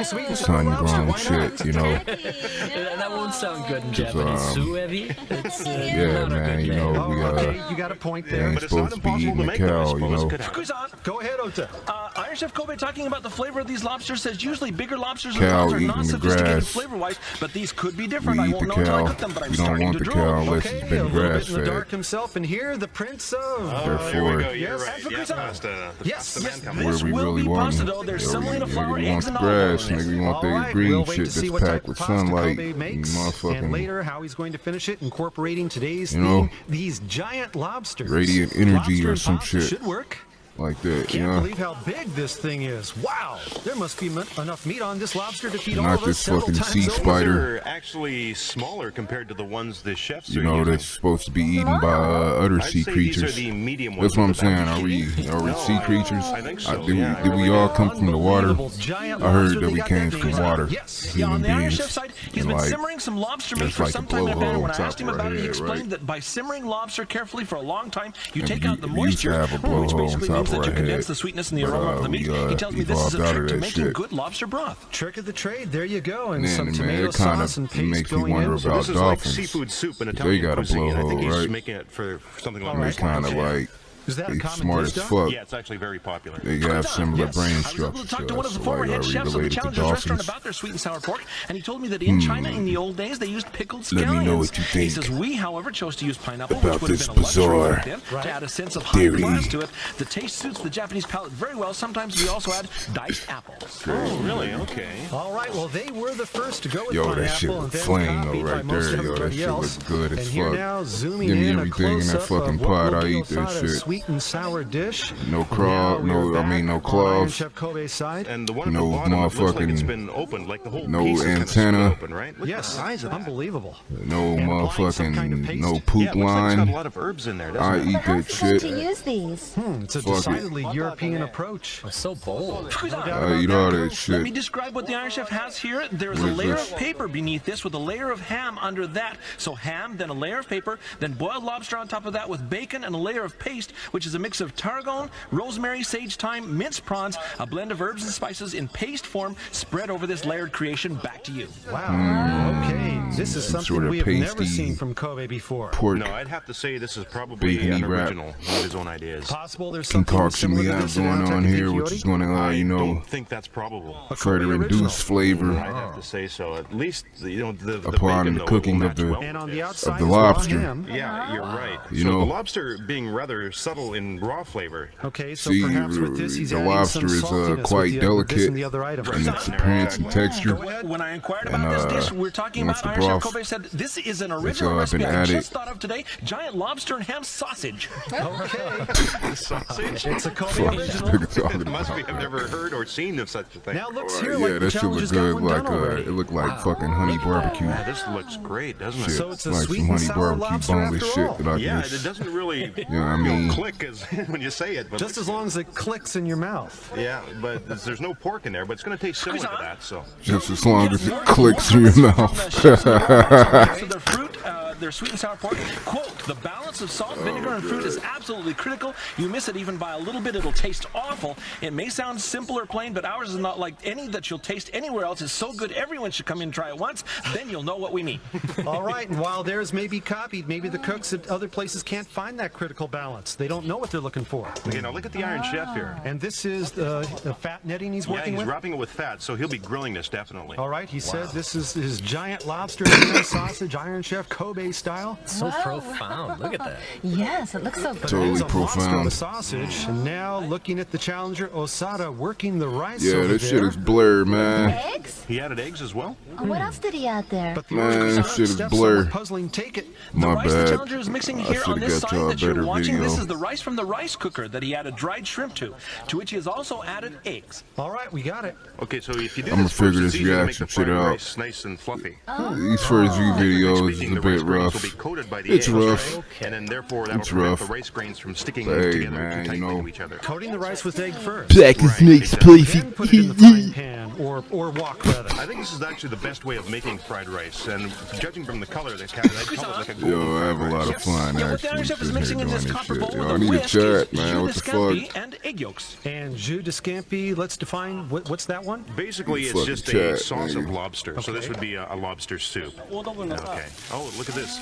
Speaker 2: Sweet and sour lobster,
Speaker 1: Sun-grown
Speaker 2: why not?
Speaker 1: shit, you know.
Speaker 9: That won't sound good in
Speaker 1: Just,
Speaker 9: Japanese. Suebi? It's
Speaker 1: Yeah,
Speaker 9: not a
Speaker 1: man,
Speaker 9: good
Speaker 1: you
Speaker 9: name.
Speaker 1: know, we
Speaker 2: Okay, you got a point there.
Speaker 1: ain't
Speaker 6: But it's not
Speaker 1: supposed to be
Speaker 6: impossible to
Speaker 1: eating a
Speaker 6: make them, I
Speaker 1: cow, you
Speaker 6: suppose.
Speaker 1: know.
Speaker 6: Could happen.
Speaker 7: Fukusan,
Speaker 2: Go ahead, Ota.
Speaker 7: Iron Chef Kobe talking about the flavor of these lobsters says usually bigger lobsters and
Speaker 1: Cow
Speaker 7: prawns are
Speaker 1: eating
Speaker 7: not
Speaker 1: the
Speaker 7: sophisticated
Speaker 1: grass.
Speaker 7: flavor-wise, but these could be
Speaker 1: We
Speaker 7: different. I
Speaker 1: eat
Speaker 7: won't
Speaker 1: the
Speaker 7: know until I
Speaker 1: cow.
Speaker 7: cook them, but I'm
Speaker 1: You don't
Speaker 7: starting
Speaker 1: want
Speaker 7: to
Speaker 1: the
Speaker 7: drool.
Speaker 1: cow unless
Speaker 2: Okay,
Speaker 1: it's
Speaker 2: a
Speaker 1: been
Speaker 2: little bit in the
Speaker 1: grass-fed.
Speaker 2: dark himself, and here the Prince of.
Speaker 6: Here we
Speaker 1: Therefore,
Speaker 6: go. You're
Speaker 2: Yes,
Speaker 6: right. Yeah,
Speaker 7: Fukusan.
Speaker 6: past the
Speaker 2: Yes,
Speaker 6: man
Speaker 2: yes,
Speaker 6: coming.
Speaker 1: Where
Speaker 7: This
Speaker 1: we
Speaker 7: will
Speaker 1: really
Speaker 7: be
Speaker 1: want
Speaker 7: pasta
Speaker 1: it.
Speaker 7: dough. There's
Speaker 1: Yeah,
Speaker 7: semolina
Speaker 1: we
Speaker 7: flour,
Speaker 1: want
Speaker 7: eggs,
Speaker 1: the
Speaker 7: and olive oil
Speaker 1: grass,
Speaker 7: in it.
Speaker 1: nigga. We want
Speaker 2: All
Speaker 1: that
Speaker 2: right,
Speaker 1: green
Speaker 2: we'll wait
Speaker 1: shit
Speaker 2: to see
Speaker 1: that's
Speaker 2: what type
Speaker 1: packed
Speaker 2: of
Speaker 1: with
Speaker 2: pasta
Speaker 1: sunlight.
Speaker 2: Kobe
Speaker 1: And
Speaker 2: makes, and
Speaker 1: motherfucking
Speaker 2: later how he's going to finish it, incorporating today's
Speaker 1: You know,
Speaker 2: theme, these giant lobsters.
Speaker 1: radiant energy
Speaker 2: Lobster
Speaker 1: or
Speaker 2: and
Speaker 1: some
Speaker 2: pasta
Speaker 1: shit.
Speaker 2: should work.
Speaker 1: like that, you
Speaker 2: Can't
Speaker 1: know.
Speaker 2: believe how big this thing is. Wow, there must be enough meat on this lobster to feed all
Speaker 1: Not
Speaker 2: of us
Speaker 1: this
Speaker 2: several
Speaker 1: fucking
Speaker 2: times
Speaker 1: sea
Speaker 2: over.
Speaker 1: spider.
Speaker 6: They're actually smaller compared to the ones the chefs
Speaker 1: You
Speaker 6: are
Speaker 1: know,
Speaker 6: using.
Speaker 1: that's supposed to be eaten by other
Speaker 6: I'd
Speaker 1: sea
Speaker 6: say
Speaker 1: creatures.
Speaker 6: These are the medium ones
Speaker 1: That's what I'm
Speaker 6: with the
Speaker 1: saying.
Speaker 6: back.
Speaker 1: Are we
Speaker 6: No,
Speaker 1: sea creatures?
Speaker 6: I think so.
Speaker 1: Did
Speaker 6: yeah,
Speaker 1: we all come from the water?
Speaker 2: Unbelievable giant
Speaker 1: I heard
Speaker 2: lobster.
Speaker 1: that
Speaker 2: They
Speaker 1: we
Speaker 2: got
Speaker 1: came
Speaker 2: that
Speaker 1: from
Speaker 2: thing.
Speaker 1: water.
Speaker 2: Yes.
Speaker 7: Yeah, on
Speaker 1: Human
Speaker 7: the Iron
Speaker 1: beings.
Speaker 7: Chef side, he's
Speaker 1: And
Speaker 7: been
Speaker 1: like,
Speaker 7: simmering some lobster meat
Speaker 1: there's
Speaker 7: for
Speaker 1: like a
Speaker 7: some time in
Speaker 1: blowhole
Speaker 7: Japan. When
Speaker 1: on
Speaker 7: I asked him
Speaker 1: top of
Speaker 7: about
Speaker 1: our
Speaker 7: it, he
Speaker 1: head,
Speaker 7: explained
Speaker 1: right?
Speaker 7: that by simmering lobster carefully for a long time, you
Speaker 1: And
Speaker 7: take
Speaker 1: we-
Speaker 7: out the
Speaker 1: we used to
Speaker 7: moisture,
Speaker 1: have a
Speaker 7: which
Speaker 1: blowhole on
Speaker 7: basically
Speaker 1: top
Speaker 7: means
Speaker 1: of
Speaker 7: that
Speaker 1: our
Speaker 7: you condense
Speaker 1: head.
Speaker 7: the sweetness and the
Speaker 1: But,
Speaker 7: aroma of the meat.
Speaker 1: we,
Speaker 7: He tells me this is
Speaker 1: evolved
Speaker 7: a
Speaker 1: out
Speaker 7: trick
Speaker 1: of
Speaker 7: to
Speaker 1: that
Speaker 7: making
Speaker 1: shit.
Speaker 7: good lobster broth.
Speaker 2: Trick of the trade. There you go, and
Speaker 1: Man,
Speaker 2: some
Speaker 1: man,
Speaker 2: tomato
Speaker 1: it kinda
Speaker 2: sauce and paste
Speaker 1: makes you
Speaker 2: going
Speaker 1: wonder
Speaker 2: in.
Speaker 6: So
Speaker 1: about
Speaker 6: this is
Speaker 1: dolphins.
Speaker 6: like seafood soup in
Speaker 1: They
Speaker 6: Italian
Speaker 1: got a
Speaker 6: cuisine. I think
Speaker 1: blowhole,
Speaker 6: he's
Speaker 1: right?
Speaker 6: making it for something like
Speaker 1: And they
Speaker 6: that.
Speaker 1: kind of like
Speaker 2: Is that a
Speaker 1: He's
Speaker 2: common
Speaker 1: smart
Speaker 2: dish,
Speaker 1: as
Speaker 2: Doc?
Speaker 1: fuck.
Speaker 6: Yeah, it's actually very popular.
Speaker 1: They have similar brain
Speaker 7: I was able
Speaker 1: structures.
Speaker 7: to talk to one of the
Speaker 1: So,
Speaker 7: former
Speaker 1: like,
Speaker 7: head
Speaker 1: are we
Speaker 7: chefs of the
Speaker 1: related to
Speaker 7: Challengers restaurant
Speaker 1: Dawson's?
Speaker 7: about their sweet and sour pork, and he told me that in China in the old days they used pickled scallions.
Speaker 1: Let me know what you
Speaker 7: He
Speaker 1: think
Speaker 7: says we, however, chose to use pineapple,
Speaker 1: about
Speaker 7: which would
Speaker 1: this
Speaker 7: have been a luxury
Speaker 1: bizarre
Speaker 7: back then, to add a sense of high
Speaker 1: theory.
Speaker 7: class to it. The taste suits the Japanese palate very well. Sometimes we also add diced apples.
Speaker 6: Oh, really? Okay.
Speaker 2: All right, well, they were the first to go with
Speaker 1: Yo,
Speaker 2: pineapple,
Speaker 1: that shit
Speaker 2: and
Speaker 1: look
Speaker 2: then
Speaker 1: flame
Speaker 2: copied
Speaker 1: though
Speaker 2: by
Speaker 1: right
Speaker 2: most
Speaker 1: there. Yo, that
Speaker 2: everybody
Speaker 1: shit
Speaker 2: else.
Speaker 1: look good
Speaker 2: And
Speaker 1: as
Speaker 2: here
Speaker 1: fuck.
Speaker 2: now, zooming
Speaker 1: Give me
Speaker 2: in, a
Speaker 1: everything in that
Speaker 2: close-up
Speaker 1: fucking
Speaker 2: of what
Speaker 1: pot.
Speaker 2: will
Speaker 1: I
Speaker 2: be
Speaker 1: eat that
Speaker 2: Osada's
Speaker 1: shit.
Speaker 2: sweet and sour dish.
Speaker 1: No craw,
Speaker 2: Now we're
Speaker 1: no, I mean no
Speaker 2: back on Iron
Speaker 1: claws.
Speaker 2: Chef Kobe's side.
Speaker 6: And the one at
Speaker 1: No
Speaker 6: the bottom, it looks like it's
Speaker 1: motherfucking-
Speaker 6: been opened, like the whole
Speaker 1: no
Speaker 6: piece is kind of
Speaker 1: antenna.
Speaker 6: split open, right? Look at the
Speaker 2: Yes,
Speaker 6: size of that.
Speaker 2: unbelievable.
Speaker 1: No
Speaker 2: And applying some kind of
Speaker 1: motherfucking,
Speaker 2: paste.
Speaker 1: no
Speaker 6: Yeah,
Speaker 1: poop
Speaker 6: it looks like it's got a
Speaker 1: line.
Speaker 6: lot of herbs in there,
Speaker 1: I
Speaker 6: doesn't it?
Speaker 1: eat
Speaker 8: How's
Speaker 1: that
Speaker 8: it supposed to
Speaker 1: shit.
Speaker 8: use these?
Speaker 2: It's a
Speaker 1: Fuck it.
Speaker 2: decidedly European approach.
Speaker 9: So bold.
Speaker 1: I eat all that
Speaker 7: Let me
Speaker 1: shit.
Speaker 7: describe what the Iron Chef has here. There's a
Speaker 1: What is
Speaker 7: layer
Speaker 1: this?
Speaker 7: of paper beneath this with a layer of ham under that. So ham, then a layer of paper, then boiled lobster on top of that with bacon and a layer of paste, which is a mix of tarragon, rosemary, sage thyme, minced prawns, a blend of herbs and spices in paste form spread over this layered creation. Back to you.
Speaker 2: Wow. Okay, this is
Speaker 1: Some
Speaker 2: something
Speaker 1: sort of
Speaker 2: we have never
Speaker 1: pasty
Speaker 2: seen from Kobe before.
Speaker 1: Pork
Speaker 6: No, I'd have to say this is probably
Speaker 1: Bacon-y
Speaker 6: an
Speaker 1: wrap.
Speaker 6: original, one of his own ideas.
Speaker 2: Possible there's something
Speaker 1: concoction
Speaker 2: similar
Speaker 1: we
Speaker 2: to
Speaker 1: have
Speaker 2: this in
Speaker 1: going
Speaker 2: Antarctica
Speaker 1: on here, which
Speaker 2: Coyote?
Speaker 1: is going to,
Speaker 6: I
Speaker 1: you know,
Speaker 6: don't think that's probable.
Speaker 1: further
Speaker 2: Kobe
Speaker 1: reduce
Speaker 2: original.
Speaker 1: flavor
Speaker 6: I'd have to say so. At least, the
Speaker 1: upon
Speaker 6: bacon,
Speaker 1: the
Speaker 6: though,
Speaker 1: cooking
Speaker 6: will
Speaker 1: of
Speaker 6: match
Speaker 1: the
Speaker 6: well
Speaker 2: And on
Speaker 6: with
Speaker 2: the
Speaker 6: this.
Speaker 2: outside
Speaker 1: the
Speaker 2: is raw
Speaker 1: lobster.
Speaker 2: ham.
Speaker 6: Yeah, you're right.
Speaker 1: You
Speaker 6: so
Speaker 1: know-
Speaker 6: the lobster being rather subtle in raw flavor.
Speaker 2: Okay, so
Speaker 1: See,
Speaker 2: perhaps with this he's
Speaker 1: the
Speaker 2: adding
Speaker 1: lobster
Speaker 2: some
Speaker 1: is
Speaker 2: saltiness with
Speaker 1: quite
Speaker 2: this
Speaker 1: delicate
Speaker 2: and the other items.
Speaker 1: in its appearance and texture.
Speaker 7: When I inquired
Speaker 1: And,
Speaker 7: about this dish, we're talking
Speaker 1: once
Speaker 7: about
Speaker 1: the
Speaker 7: Iron Chef
Speaker 1: broth
Speaker 7: Kobe said this is an
Speaker 1: has
Speaker 7: original
Speaker 1: been
Speaker 7: recipe I
Speaker 1: added.
Speaker 7: just thought of today. Giant lobster and ham sausage.
Speaker 2: Okay,
Speaker 6: Sausage?
Speaker 2: it's a Kobe
Speaker 1: Fuck,
Speaker 2: original.
Speaker 1: nigga talking
Speaker 6: It must be.
Speaker 1: about.
Speaker 6: I've never heard or seen of such a thing.
Speaker 2: Now looks here like
Speaker 1: Yeah,
Speaker 2: the
Speaker 1: that shit look
Speaker 2: challenger's got
Speaker 1: good.
Speaker 2: one
Speaker 1: Like
Speaker 2: done already.
Speaker 1: it looked like fucking honey barbecue.
Speaker 6: Yeah, this looks great, doesn't it?
Speaker 1: Shit,
Speaker 2: So it's a
Speaker 1: like
Speaker 2: sweet
Speaker 1: some
Speaker 2: and
Speaker 1: honey
Speaker 2: sour
Speaker 1: barbecue
Speaker 2: lobster
Speaker 1: boneless
Speaker 2: after
Speaker 1: shit
Speaker 2: all.
Speaker 1: that I
Speaker 6: Yeah,
Speaker 1: just.
Speaker 6: it doesn't really
Speaker 1: what I mean?
Speaker 6: click as when you say it. But
Speaker 2: Just as long as it clicks in your mouth.
Speaker 6: Yeah, but there's no pork in there, but it's going to taste similar to that. So
Speaker 1: Just as long as it clicks in your mouth.
Speaker 7: Their fruit, their sweet and sour pork. Quote, the balance of salt, vinegar, and fruit is absolutely critical. You miss it even by a little bit, it'll taste awful. It may sound simple or plain, but ours is not like any that you'll taste anywhere else. It's so good, everyone should come in and try it once. Then you'll know what we mean.
Speaker 2: All right, and while theirs may be copied, maybe the cooks at other places can't find that critical balance. They don't know what they're looking for.
Speaker 6: okay, now look at the Iron Chef here.
Speaker 2: And this is the fat netting he's
Speaker 6: Yeah,
Speaker 2: working
Speaker 6: he's
Speaker 2: with?
Speaker 6: wrapping it with fat, so he'll be grilling this definitely.
Speaker 2: All right, he said this is his giant lobster and ham sausage, Iron Chef Kobe style.
Speaker 9: So profound. Look at that.
Speaker 8: Yes, it looks so good.
Speaker 1: Totally
Speaker 2: It's a monster of a
Speaker 1: profound.
Speaker 2: sausage. And now looking at the challenger, Osada working the rice
Speaker 1: Yeah,
Speaker 2: over
Speaker 1: this shit
Speaker 2: there.
Speaker 1: is blurred, man.
Speaker 8: Eggs?
Speaker 6: He added eggs as well?
Speaker 8: What else did he add there?
Speaker 2: But the
Speaker 1: Man,
Speaker 2: order
Speaker 1: this shit is
Speaker 2: steps
Speaker 1: blur.
Speaker 2: somewhat puzzling. Take it.
Speaker 7: The
Speaker 1: My
Speaker 7: rice the
Speaker 1: bad.
Speaker 7: Challenger is mixing
Speaker 1: I
Speaker 7: here on
Speaker 1: shoulda
Speaker 7: this
Speaker 1: got
Speaker 7: side
Speaker 1: y'all a
Speaker 7: that you're
Speaker 1: better
Speaker 7: watching, this
Speaker 1: video.
Speaker 7: is the rice from the rice cooker that he added dried shrimp to which he has also added eggs.
Speaker 2: All right, we got it.
Speaker 6: Okay, so if you do
Speaker 1: I'ma
Speaker 6: this first,
Speaker 1: figure
Speaker 6: it's
Speaker 1: this
Speaker 6: easy to make
Speaker 1: reaction
Speaker 6: the
Speaker 1: shit
Speaker 6: fried
Speaker 1: out.
Speaker 6: rice nice and fluffy.
Speaker 1: These first few videos is
Speaker 6: Speaking,
Speaker 1: a
Speaker 6: the rice
Speaker 1: bit
Speaker 6: grains
Speaker 1: rough.
Speaker 6: will be coated by the
Speaker 1: It's
Speaker 6: eggs,
Speaker 1: rough.
Speaker 6: right? And then therefore that will
Speaker 1: It's
Speaker 6: prevent
Speaker 1: rough.
Speaker 6: the rice grains from sticking
Speaker 1: Hey,
Speaker 6: together
Speaker 1: man,
Speaker 6: too tightly
Speaker 1: you know.
Speaker 6: to each other.
Speaker 2: Coating the rice with egg first.
Speaker 1: Black
Speaker 6: as snakes,
Speaker 2: Then put it in the frying pan or wok rather.
Speaker 6: I think this is actually the best way of making fried rice, and judging from the color, I'd call it like a golden
Speaker 1: Yo, I have a
Speaker 6: fried
Speaker 1: lot
Speaker 6: rice.
Speaker 1: of fun
Speaker 7: Yeah, what the Iron
Speaker 1: actually
Speaker 7: Chef is
Speaker 1: sitting
Speaker 7: mixing
Speaker 1: here
Speaker 7: in
Speaker 1: doing
Speaker 7: this
Speaker 1: this
Speaker 7: copper
Speaker 1: shit.
Speaker 7: bowl
Speaker 1: Yo,
Speaker 7: with
Speaker 1: I
Speaker 7: a
Speaker 1: need a
Speaker 7: whisk
Speaker 1: chat,
Speaker 7: is
Speaker 1: man.
Speaker 7: jus
Speaker 1: What
Speaker 7: de
Speaker 1: the
Speaker 7: scampi
Speaker 1: fuck?
Speaker 7: and egg yolks.
Speaker 2: And jus de scampi, let's define what's that one?
Speaker 6: Basically, it's
Speaker 1: Fucking
Speaker 6: just a
Speaker 1: chat,
Speaker 6: sauce of
Speaker 1: nigga.
Speaker 6: lobster. So this would be a lobster soup. Okay. Oh, look at this.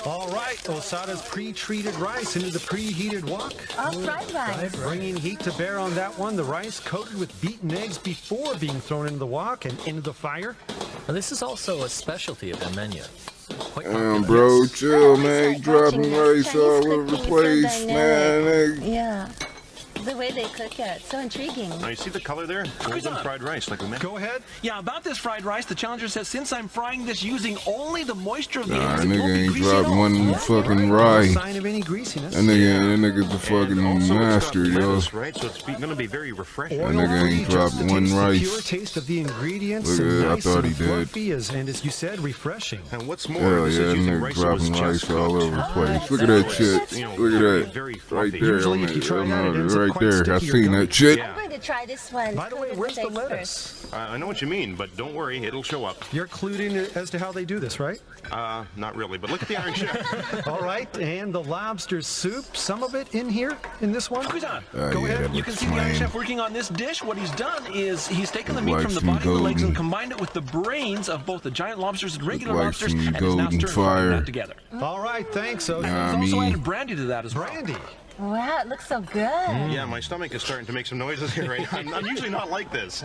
Speaker 2: All right, Osada's pre-treated rice into the preheated wok.
Speaker 8: Oh, fried rice.
Speaker 2: Bringing heat to bear on that one. The rice coated with beaten eggs before being thrown into the wok and into the fire.
Speaker 9: Now, this is also a specialty of the menu. Quite
Speaker 1: Damn,
Speaker 9: popular.
Speaker 1: bro, chill, man. You
Speaker 8: Like
Speaker 1: dropping
Speaker 8: watching
Speaker 1: rice
Speaker 8: Chinese
Speaker 1: all
Speaker 8: cooking
Speaker 1: over the
Speaker 8: is so
Speaker 1: place, man.
Speaker 8: dynamic.
Speaker 1: Nigga.
Speaker 8: Yeah. The way they cook it, so intriguing.
Speaker 6: Now you see the color there? Golden fried rice, like we mentioned.
Speaker 2: Go ahead.
Speaker 7: Yeah, about this fried rice, the Challenger says since I'm frying this using only the moisture of the
Speaker 1: Nah,
Speaker 7: eggs,
Speaker 1: that
Speaker 7: it won't
Speaker 1: nigga
Speaker 7: be
Speaker 1: ain't
Speaker 7: greasy at
Speaker 1: dropped
Speaker 7: all.
Speaker 1: one fucking
Speaker 2: No
Speaker 1: rye.
Speaker 2: sign of any greasiness.
Speaker 1: That nigga's the fucking
Speaker 6: And also
Speaker 1: master,
Speaker 6: it's got
Speaker 1: yo.
Speaker 6: lettuce, right? So it's going to be very refreshing.
Speaker 1: That nigga
Speaker 2: Oil-free,
Speaker 1: ain't dropped
Speaker 2: just to
Speaker 1: one
Speaker 2: taste
Speaker 1: rice.
Speaker 2: The pure taste of the ingredients.
Speaker 1: Look at
Speaker 2: and
Speaker 1: that, I
Speaker 2: nice
Speaker 1: thought
Speaker 2: and
Speaker 1: he did.
Speaker 2: fluffy and as you said, refreshing.
Speaker 6: And what's more,
Speaker 1: Hell
Speaker 6: this
Speaker 1: yeah,
Speaker 6: is
Speaker 1: that
Speaker 6: using
Speaker 1: nigga
Speaker 6: rice that was
Speaker 1: dropping rice
Speaker 6: just
Speaker 1: all
Speaker 6: cooked.
Speaker 1: over the place. Look at
Speaker 8: that's
Speaker 1: that shit.
Speaker 6: you know,
Speaker 1: Look at
Speaker 6: very,
Speaker 1: that.
Speaker 6: very
Speaker 1: Right
Speaker 6: fluffy.
Speaker 1: there
Speaker 2: Usually
Speaker 1: on
Speaker 2: if you
Speaker 1: that.
Speaker 2: try that, it ends up
Speaker 1: Right
Speaker 2: quite
Speaker 1: there. I
Speaker 2: sticky or
Speaker 1: seen
Speaker 2: gummy.
Speaker 1: that shit.
Speaker 6: Yeah.
Speaker 8: I'm going to try this one.
Speaker 2: By the way,
Speaker 8: coated
Speaker 2: where's
Speaker 8: with
Speaker 2: the
Speaker 8: eggs
Speaker 2: lettuce?
Speaker 6: I know what you mean, but don't worry, it'll show up.
Speaker 2: You're clued in as to how they do this, right?
Speaker 6: Not really, but look at the Iron Chef.
Speaker 2: All right, and the lobster soup, some of it in here, in this one?
Speaker 7: Kuzan,
Speaker 2: Go
Speaker 1: yeah,
Speaker 2: ahead.
Speaker 1: that
Speaker 7: you can
Speaker 1: looks
Speaker 7: see the Iron
Speaker 1: flame.
Speaker 7: Chef working on this dish. What he's done is he's taken the meat
Speaker 1: Like
Speaker 7: from the
Speaker 1: some
Speaker 7: body and the legs and
Speaker 1: golden-
Speaker 7: combined it with the brains of both the giant lobsters and regular
Speaker 1: like
Speaker 7: lobsters,
Speaker 1: some
Speaker 7: and is now
Speaker 1: golden
Speaker 7: stir frying
Speaker 1: fire.
Speaker 7: that together.
Speaker 2: All right, thanks. So,
Speaker 1: Nah, I
Speaker 7: He's also
Speaker 1: mean-
Speaker 7: added brandy to that as well.
Speaker 2: brandy.
Speaker 8: Wow, it looks so good.
Speaker 6: Yeah, my stomach is starting to make some noises here right now. I'm usually not like this.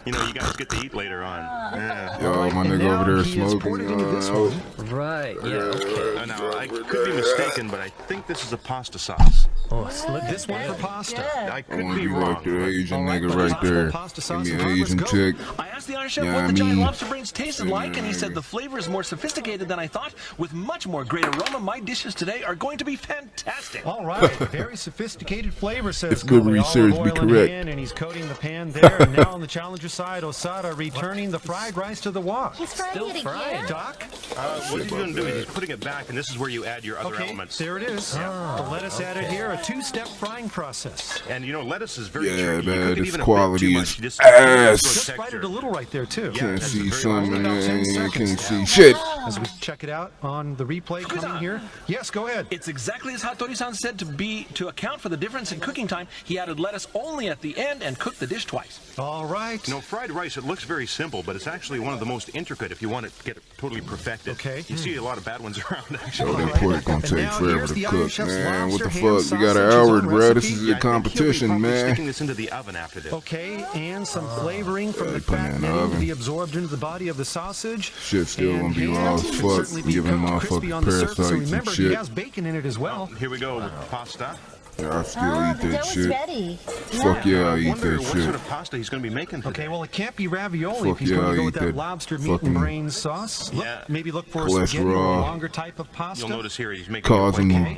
Speaker 6: You know, you guys get to eat later on. Yeah.
Speaker 1: Yo, my nigga over there smoking.
Speaker 9: Right, yeah, okay.
Speaker 6: Now, I could be mistaken, but I think this is a pasta sauce.
Speaker 9: Oh,
Speaker 2: Look, this one for pasta.
Speaker 6: I
Speaker 1: I
Speaker 6: could
Speaker 1: want
Speaker 6: be
Speaker 1: to be
Speaker 6: wrong.
Speaker 1: like the Asian nigga right there. Give me an Asian chick.
Speaker 7: I asked the Iron Chef
Speaker 1: Yeah,
Speaker 7: what
Speaker 1: I
Speaker 7: the giant
Speaker 1: mean-
Speaker 7: lobster brains tasted like, and he said the flavor is more sophisticated than I thought, with much more great aroma. My dishes today are going to be fantastic.
Speaker 2: All right, very sophisticated flavor, says
Speaker 1: If good
Speaker 2: Gourmet.
Speaker 1: research
Speaker 2: Olive
Speaker 1: be
Speaker 2: oil in
Speaker 1: correct.
Speaker 2: hand, and he's coating the pan there. And now on the challenger side, Osada returning the fried rice to the wok.
Speaker 8: He's frying
Speaker 9: Still
Speaker 8: it
Speaker 9: fried.
Speaker 8: again.
Speaker 2: Doc?
Speaker 6: What he's going to do is he's putting it back, and this is where you add your other
Speaker 2: Okay,
Speaker 6: elements.
Speaker 2: there it is. The lettuce added here, a two-step frying process.
Speaker 6: And you know, lettuce is very
Speaker 1: Yeah,
Speaker 6: tricky. You
Speaker 1: man,
Speaker 6: cook it
Speaker 1: this
Speaker 6: even a bit
Speaker 1: quality
Speaker 6: too
Speaker 1: is
Speaker 6: much. You just
Speaker 1: ass.
Speaker 2: Just
Speaker 6: texture.
Speaker 2: fried it a little right there, too.
Speaker 6: Yeah.
Speaker 1: Can't
Speaker 6: that's
Speaker 1: see
Speaker 6: very
Speaker 1: something,
Speaker 2: about 10
Speaker 1: man. Can't
Speaker 2: seconds.
Speaker 1: see shit.
Speaker 2: As we check it out on the replay coming here. Yes, go ahead.
Speaker 7: It's exactly as Hattori-san said. To account for the difference in cooking time, he added lettuce only at the end and cooked the dish twice.
Speaker 2: All right.
Speaker 6: You know, fried rice, it looks very simple, but it's actually one of the most intricate if you want it to get it totally perfected.
Speaker 2: Okay.
Speaker 6: You see a lot of bad ones around,
Speaker 1: Yo,
Speaker 6: actually.
Speaker 1: that pork gonna
Speaker 2: And
Speaker 1: take
Speaker 2: now
Speaker 1: forever
Speaker 2: here's
Speaker 1: to
Speaker 2: the Iron
Speaker 1: cook,
Speaker 2: Chef's
Speaker 1: man. What the
Speaker 2: lobster ham
Speaker 1: fuck? We got an
Speaker 2: sausages
Speaker 1: hour,
Speaker 2: on
Speaker 1: bro. This
Speaker 2: recipe.
Speaker 1: is
Speaker 6: Yeah,
Speaker 1: a
Speaker 6: I think he'll be
Speaker 1: competition,
Speaker 6: probably
Speaker 1: man.
Speaker 6: sticking this into the oven after this.
Speaker 2: Okay, and some flavoring from
Speaker 1: Yeah,
Speaker 2: the
Speaker 1: put it
Speaker 2: fat
Speaker 1: in the
Speaker 2: netting to
Speaker 1: oven.
Speaker 2: be absorbed into the body of the sausage.
Speaker 1: Shit still
Speaker 2: And
Speaker 1: gonna be
Speaker 2: ham
Speaker 1: raw as
Speaker 2: should
Speaker 1: fuck,
Speaker 2: certainly be
Speaker 1: giving
Speaker 2: cooked crispy
Speaker 1: motherfucking
Speaker 2: on the surface.
Speaker 1: parasites
Speaker 2: And
Speaker 1: and
Speaker 2: remember, he
Speaker 1: shit.
Speaker 2: has bacon in it as well.
Speaker 6: Here we go with pasta.
Speaker 1: Yeah, I still
Speaker 8: Oh,
Speaker 1: eat
Speaker 8: the dough
Speaker 1: that
Speaker 8: is
Speaker 1: shit.
Speaker 8: ready.
Speaker 1: Fuck yeah, I
Speaker 6: I
Speaker 1: eat
Speaker 6: wonder
Speaker 1: that
Speaker 6: what sort
Speaker 1: shit.
Speaker 6: of pasta he's going to be making today.
Speaker 2: Okay, well, it can't be ravioli
Speaker 1: Fuck
Speaker 2: if he's
Speaker 1: yeah,
Speaker 2: going to
Speaker 1: I
Speaker 2: go with
Speaker 1: eat
Speaker 2: that
Speaker 1: that
Speaker 2: lobster meat
Speaker 1: fucking
Speaker 2: and brains sauce. Look,
Speaker 6: Yeah.
Speaker 2: maybe look for a spaghetti or a
Speaker 1: Cholesterol.
Speaker 2: longer type of pasta.
Speaker 6: You'll notice here he's making
Speaker 1: Causing
Speaker 6: it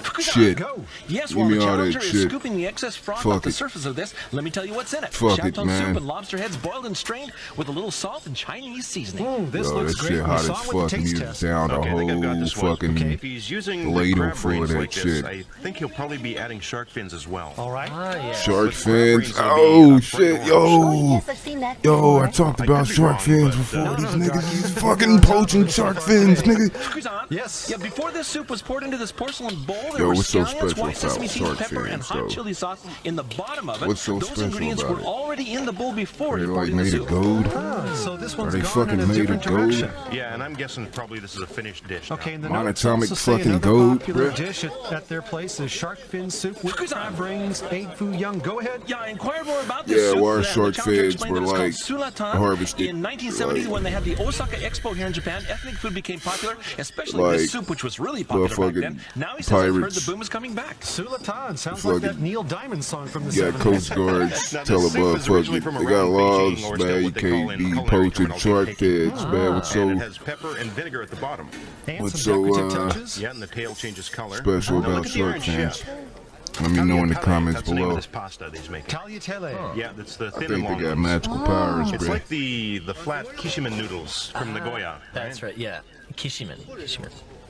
Speaker 2: Okay.
Speaker 1: shit.
Speaker 2: Go.
Speaker 7: Yes,
Speaker 1: Give
Speaker 7: while
Speaker 1: me
Speaker 7: the
Speaker 1: all that
Speaker 7: challenger is
Speaker 1: shit.
Speaker 7: scooping the excess froth
Speaker 1: Fuck
Speaker 7: off the
Speaker 1: it.
Speaker 7: surface of this, let me tell you what's in it.
Speaker 1: Fuck it,
Speaker 7: Shantung
Speaker 1: man.
Speaker 7: soup and lobster heads boiled and strained with a little salt and Chinese seasoning.
Speaker 2: This
Speaker 1: Yo,
Speaker 2: looks
Speaker 1: that
Speaker 2: great.
Speaker 1: shit
Speaker 2: We
Speaker 1: hot as
Speaker 2: saw it with
Speaker 1: fuck.
Speaker 2: the
Speaker 1: And
Speaker 2: taste
Speaker 1: you
Speaker 2: test.
Speaker 1: down the
Speaker 6: Okay, I think I've got
Speaker 1: whole
Speaker 6: this one.
Speaker 1: fucking
Speaker 2: Okay.
Speaker 6: If he's using
Speaker 1: ladle
Speaker 6: the crab
Speaker 1: full of
Speaker 6: brains
Speaker 1: that
Speaker 6: like this,
Speaker 1: shit.
Speaker 6: I think he'll probably be adding shark fins as well.
Speaker 2: All right.
Speaker 9: Ah, yeah.
Speaker 1: shark
Speaker 6: But crab
Speaker 1: fins.
Speaker 6: brains will be,
Speaker 1: Oh
Speaker 6: bright
Speaker 1: shit,
Speaker 6: orange.
Speaker 8: Oh,
Speaker 1: yo.
Speaker 8: yes, I've seen that
Speaker 1: Yo,
Speaker 8: before.
Speaker 1: I talked
Speaker 6: I
Speaker 1: about
Speaker 6: could be
Speaker 1: shark
Speaker 6: wrong,
Speaker 1: fins
Speaker 6: but,
Speaker 1: before.
Speaker 2: no,
Speaker 1: These
Speaker 2: no,
Speaker 1: niggas
Speaker 2: Doc,
Speaker 1: is
Speaker 2: you-
Speaker 1: fucking poaching shark fins, nigga.
Speaker 7: Kuzan?
Speaker 2: Yes.
Speaker 7: Yeah, before this soup was poured into this porcelain bowl, there
Speaker 1: Yo,
Speaker 7: were
Speaker 1: what's so
Speaker 7: scallions,
Speaker 1: special
Speaker 7: white sesame
Speaker 1: about
Speaker 7: seeds,
Speaker 1: shark
Speaker 7: pepper, and
Speaker 1: fins,
Speaker 7: hot
Speaker 1: though?
Speaker 7: chili sauce in the bottom of it.
Speaker 1: What's so
Speaker 7: Those
Speaker 1: special
Speaker 7: ingredients
Speaker 1: about
Speaker 7: were
Speaker 1: it?
Speaker 7: already in the bowl before
Speaker 1: They
Speaker 7: he poured
Speaker 1: like
Speaker 7: in the
Speaker 1: made
Speaker 7: soup.
Speaker 1: of gold.
Speaker 2: So this
Speaker 1: Are
Speaker 2: one's
Speaker 1: they
Speaker 2: gone
Speaker 1: fucking
Speaker 2: in a
Speaker 1: made
Speaker 2: different
Speaker 1: of gold?
Speaker 2: direction.
Speaker 6: Yeah, and I'm guessing probably this is a finished dish now.
Speaker 2: Okay, and the
Speaker 1: Monatomic
Speaker 2: notes also say
Speaker 1: fucking
Speaker 2: another
Speaker 1: gold,
Speaker 2: popular
Speaker 1: bruh.
Speaker 2: dish at their place is shark fin soup with
Speaker 7: Kuzan.
Speaker 2: crab brains, egg foo young. Go ahead.
Speaker 7: Yeah, I inquired more about this
Speaker 1: Yeah,
Speaker 7: soup.
Speaker 1: why
Speaker 7: The
Speaker 1: shark
Speaker 7: challenger
Speaker 1: fins
Speaker 7: explained
Speaker 1: were
Speaker 7: that
Speaker 1: like
Speaker 7: it's called sulatan.
Speaker 1: harvested,
Speaker 7: In 1970,
Speaker 1: like-
Speaker 7: when they had the Osaka Expo here in Japan, ethnic food became popular, especially this
Speaker 1: Like
Speaker 7: soup, which was really popular back
Speaker 1: fucking
Speaker 7: then. Now he says, I've heard
Speaker 1: pirates.
Speaker 7: the boom is coming back.
Speaker 2: Sulatan sounds
Speaker 1: Fucking-
Speaker 2: like that Neil Diamond song from the
Speaker 1: You got
Speaker 2: 70s.
Speaker 1: Coast Guards
Speaker 6: Now,
Speaker 1: tell
Speaker 6: this
Speaker 1: a
Speaker 6: soup is originally
Speaker 1: motherfucker
Speaker 6: from
Speaker 1: they got
Speaker 6: around
Speaker 1: laws,
Speaker 6: Beijing, or
Speaker 1: man.
Speaker 6: still
Speaker 1: You
Speaker 6: what they call
Speaker 1: can't
Speaker 6: in
Speaker 1: be
Speaker 6: culinary
Speaker 1: poaching
Speaker 6: terminology,
Speaker 1: shark
Speaker 6: Peking.
Speaker 1: fins, man. What's
Speaker 6: And it
Speaker 1: so
Speaker 6: has pepper and vinegar at the bottom.
Speaker 2: And
Speaker 1: What's
Speaker 2: some
Speaker 1: so,
Speaker 2: decorative touches.
Speaker 6: Yeah, and the tail changes color.
Speaker 1: special
Speaker 6: Now,
Speaker 1: about
Speaker 6: look at the
Speaker 1: shark
Speaker 6: Iron
Speaker 1: fins?
Speaker 6: Chef.
Speaker 1: Let me know in the
Speaker 6: Tagliatelle,
Speaker 1: comments
Speaker 6: that's the name of
Speaker 1: below.
Speaker 6: this pasta that he's making.
Speaker 2: Tagliatelle.
Speaker 6: Yeah, that's the
Speaker 1: I
Speaker 6: thin and
Speaker 1: think they
Speaker 6: long
Speaker 1: got
Speaker 6: ones.
Speaker 1: magical powers,
Speaker 6: It's
Speaker 1: bro.
Speaker 6: like the flat kishimen noodles from Nagoya.
Speaker 9: That's right, yeah. Kishimen.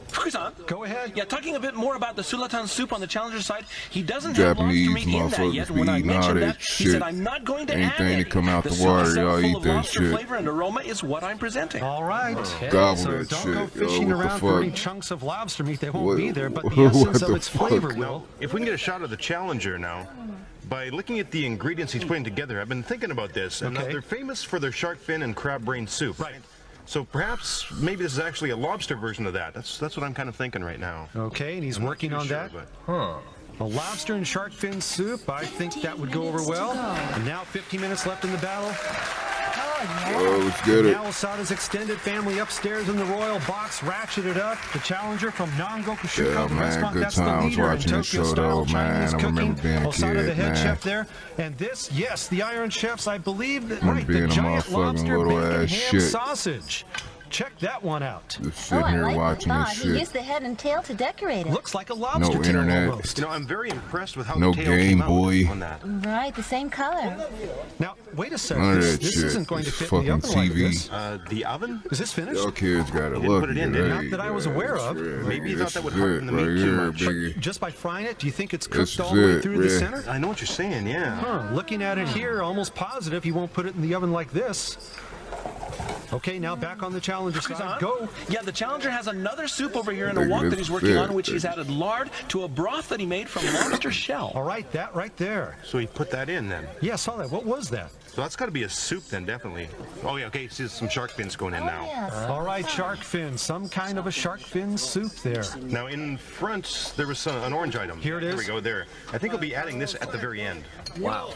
Speaker 7: Fukusan?
Speaker 2: Go ahead.
Speaker 7: Yeah, talking a bit more about the sulatan soup on the challenger side, he doesn't
Speaker 1: Japanese
Speaker 7: have lobster meat in that yet.
Speaker 1: motherfuckers
Speaker 7: When I
Speaker 1: be eating all
Speaker 7: mentioned
Speaker 1: that
Speaker 7: that, he said,
Speaker 1: shit.
Speaker 7: I'm not going to add
Speaker 1: Anything
Speaker 7: any.
Speaker 1: that come out
Speaker 7: the
Speaker 1: the
Speaker 7: soup
Speaker 1: water,
Speaker 7: itself,
Speaker 1: y'all
Speaker 7: full
Speaker 1: eat
Speaker 7: of
Speaker 1: that
Speaker 7: lobster
Speaker 1: shit.
Speaker 7: flavor and aroma is what I'm presenting.
Speaker 2: All right.
Speaker 1: Gobble
Speaker 2: So
Speaker 1: that
Speaker 2: don't go
Speaker 1: shit, yo,
Speaker 2: fishing
Speaker 1: what the
Speaker 2: around for any
Speaker 1: fuck?
Speaker 2: chunks of lobster meat. They won't
Speaker 1: What-
Speaker 2: be there, but
Speaker 1: what
Speaker 2: the essence
Speaker 1: the
Speaker 2: of its flavor
Speaker 1: fuck?
Speaker 2: will.
Speaker 6: If we can get a shot of the Challenger now, by looking at the ingredients he's putting together, I've been thinking about this, and
Speaker 2: Okay.
Speaker 6: they're famous for their shark fin and crab brain soup.
Speaker 2: Right.
Speaker 6: So perhaps, maybe this is actually a lobster version of that. That's what I'm kind of thinking right now.
Speaker 2: Okay, and he's
Speaker 6: I'm not
Speaker 2: working
Speaker 6: too
Speaker 2: on
Speaker 6: sure,
Speaker 2: that.
Speaker 6: but-
Speaker 2: A lobster and shark fin soup. I think that would go over well. And now 15 minutes left in the battle.
Speaker 1: Oh, let's get it.
Speaker 2: Now Osada's extended family upstairs in the royal box ratcheted up. The challenger from Nangokushuko,
Speaker 1: Yeah,
Speaker 2: the
Speaker 1: man,
Speaker 2: restaurant
Speaker 1: good
Speaker 2: that's the
Speaker 1: times
Speaker 2: leader in
Speaker 1: watching this
Speaker 2: Tokyo
Speaker 1: show,
Speaker 2: style
Speaker 1: though, man.
Speaker 2: Chinese
Speaker 1: I
Speaker 2: cooking.
Speaker 1: remember being a
Speaker 2: Osada,
Speaker 1: kid,
Speaker 2: the head
Speaker 1: man.
Speaker 2: chef there. And this, yes, the Iron Chefs, I believe that
Speaker 1: Remember
Speaker 2: right,
Speaker 1: being
Speaker 2: the
Speaker 1: a
Speaker 2: giant
Speaker 1: motherfucking
Speaker 2: lobster
Speaker 1: little
Speaker 2: bacon
Speaker 1: ass
Speaker 2: ham
Speaker 1: shit.
Speaker 2: sausage. Check that one out.
Speaker 1: Just
Speaker 8: Oh,
Speaker 1: sitting
Speaker 8: I
Speaker 1: here
Speaker 8: like
Speaker 1: watching
Speaker 8: the
Speaker 1: this
Speaker 8: thought. He
Speaker 1: shit.
Speaker 8: used the head and tail to decorate it.
Speaker 2: Looks like a lobster tail
Speaker 1: internet.
Speaker 2: almost.
Speaker 6: You know, I'm very impressed with how
Speaker 1: No
Speaker 6: the tail
Speaker 1: Game
Speaker 6: came out
Speaker 1: Boy.
Speaker 6: on that.
Speaker 8: Right, the same color.
Speaker 2: Now, wait a
Speaker 1: None
Speaker 2: second.
Speaker 1: of
Speaker 2: This,
Speaker 1: that
Speaker 2: this
Speaker 1: shit.
Speaker 2: isn't going to
Speaker 1: It's
Speaker 2: fit in the
Speaker 1: fucking
Speaker 2: oven like
Speaker 1: TV.
Speaker 2: this.
Speaker 6: The oven?
Speaker 2: Is this finished?
Speaker 1: Y'all kids got it
Speaker 6: didn't
Speaker 1: lucky.
Speaker 6: put it in, did he?
Speaker 2: Not that I was aware of.
Speaker 6: Maybe you thought that would
Speaker 1: This is
Speaker 6: harden the
Speaker 1: it
Speaker 6: meat
Speaker 1: right
Speaker 6: too
Speaker 1: here,
Speaker 6: much.
Speaker 1: biggie.
Speaker 2: Just by frying it, do you think it's
Speaker 1: This
Speaker 2: cooked
Speaker 1: is
Speaker 2: all the way
Speaker 1: it,
Speaker 2: through the
Speaker 1: Red.
Speaker 2: center?
Speaker 6: I know what you're saying, yeah.
Speaker 2: Looking at it here, almost positive he won't put it in the oven like this. Okay, now back on the challenger side. Go.
Speaker 7: Yeah, the challenger has another soup over here in a wok that he's working on, which he's added lard to a broth that he made from lobster shell.
Speaker 2: All right, that right there.
Speaker 6: So he put that in then?
Speaker 2: Yeah, I saw that. What was that?
Speaker 6: So that's got to be a soup then, definitely. Oh, yeah, okay, see some shark fins going in now.
Speaker 8: Yes.
Speaker 2: All right, shark fin. Some kind of a shark fin soup there.
Speaker 6: Now, in front, there was an orange item.
Speaker 2: Here it is.
Speaker 6: Here we go, there. I think we'll be adding this at the very end.
Speaker 9: Wow.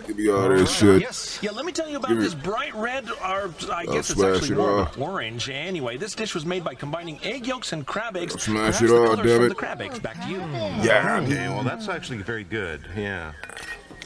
Speaker 1: Give me all this shit.
Speaker 2: Yes.
Speaker 7: Yeah, let me tell you about this bright red, or I guess it's actually more of an orange. Anyway, this dish was made by combining egg yolks and crab eggs.
Speaker 1: Smash it all, damn it.
Speaker 7: The crab eggs. Back to you.
Speaker 1: Yeah.
Speaker 6: Okay, well, that's actually very good, yeah.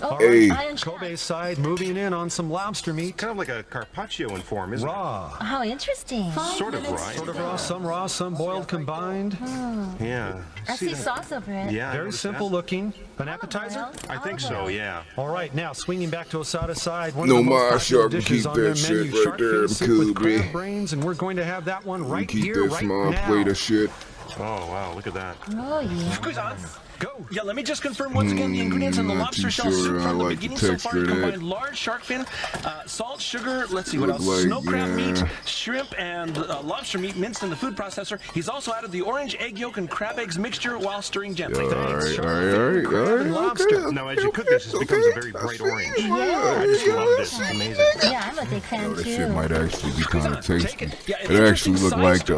Speaker 8: Oh,
Speaker 1: Hey.
Speaker 8: Iron Chef.
Speaker 2: Kobe's side moving in on some lobster meat.
Speaker 6: Kind of like a carpaccio in form, isn't
Speaker 2: Raw.
Speaker 8: How interesting.
Speaker 6: Sort of raw.
Speaker 2: Raw, some boiled combined.
Speaker 6: it? Yeah.
Speaker 8: I see sauce over it.
Speaker 6: Yeah. I
Speaker 2: Very
Speaker 6: noticed
Speaker 2: simple
Speaker 6: that.
Speaker 2: looking. An appetizer?
Speaker 6: I think so, yeah.
Speaker 2: All right, now swinging back to Osada's side. One
Speaker 1: No,
Speaker 2: of the most
Speaker 1: my
Speaker 2: popular
Speaker 1: shark can
Speaker 2: dishes
Speaker 1: keep
Speaker 2: on their
Speaker 1: that shit
Speaker 2: menu,
Speaker 1: right
Speaker 2: shark
Speaker 1: there.
Speaker 2: fin
Speaker 1: I'm
Speaker 2: soup
Speaker 1: cool,
Speaker 2: with crab
Speaker 1: B.
Speaker 2: brains, and we're going to have that one right
Speaker 1: Keep
Speaker 2: here,
Speaker 1: that
Speaker 2: right
Speaker 1: small
Speaker 2: now.
Speaker 1: plate of shit.
Speaker 6: Oh, wow, look at that.
Speaker 8: Oh, yeah.
Speaker 7: Kuzan.
Speaker 2: Go.
Speaker 7: Yeah, let me just confirm once again the ingredients in the
Speaker 1: not
Speaker 7: lobster
Speaker 1: too
Speaker 7: shell
Speaker 1: sure
Speaker 7: soup
Speaker 1: I
Speaker 7: from the
Speaker 1: like the
Speaker 7: beginning so far.
Speaker 1: texture of that.
Speaker 7: Combined large shark fin, salt, sugar, let's see what
Speaker 1: Look
Speaker 7: else,
Speaker 1: like,
Speaker 7: snow crab
Speaker 1: yeah.
Speaker 7: meat, shrimp, and lobster meat minced in the food processor. He's also added the orange egg yolk and crab eggs mixture while stirring gently.
Speaker 1: All right. Okay.
Speaker 6: Now, as you cook this, it becomes a very bright orange. I just love this. It's amazing.
Speaker 8: Yeah, I'm a big fan
Speaker 1: This
Speaker 8: too.
Speaker 1: shit might actually be kind of tasty.
Speaker 7: Yeah,
Speaker 1: It actually looked like the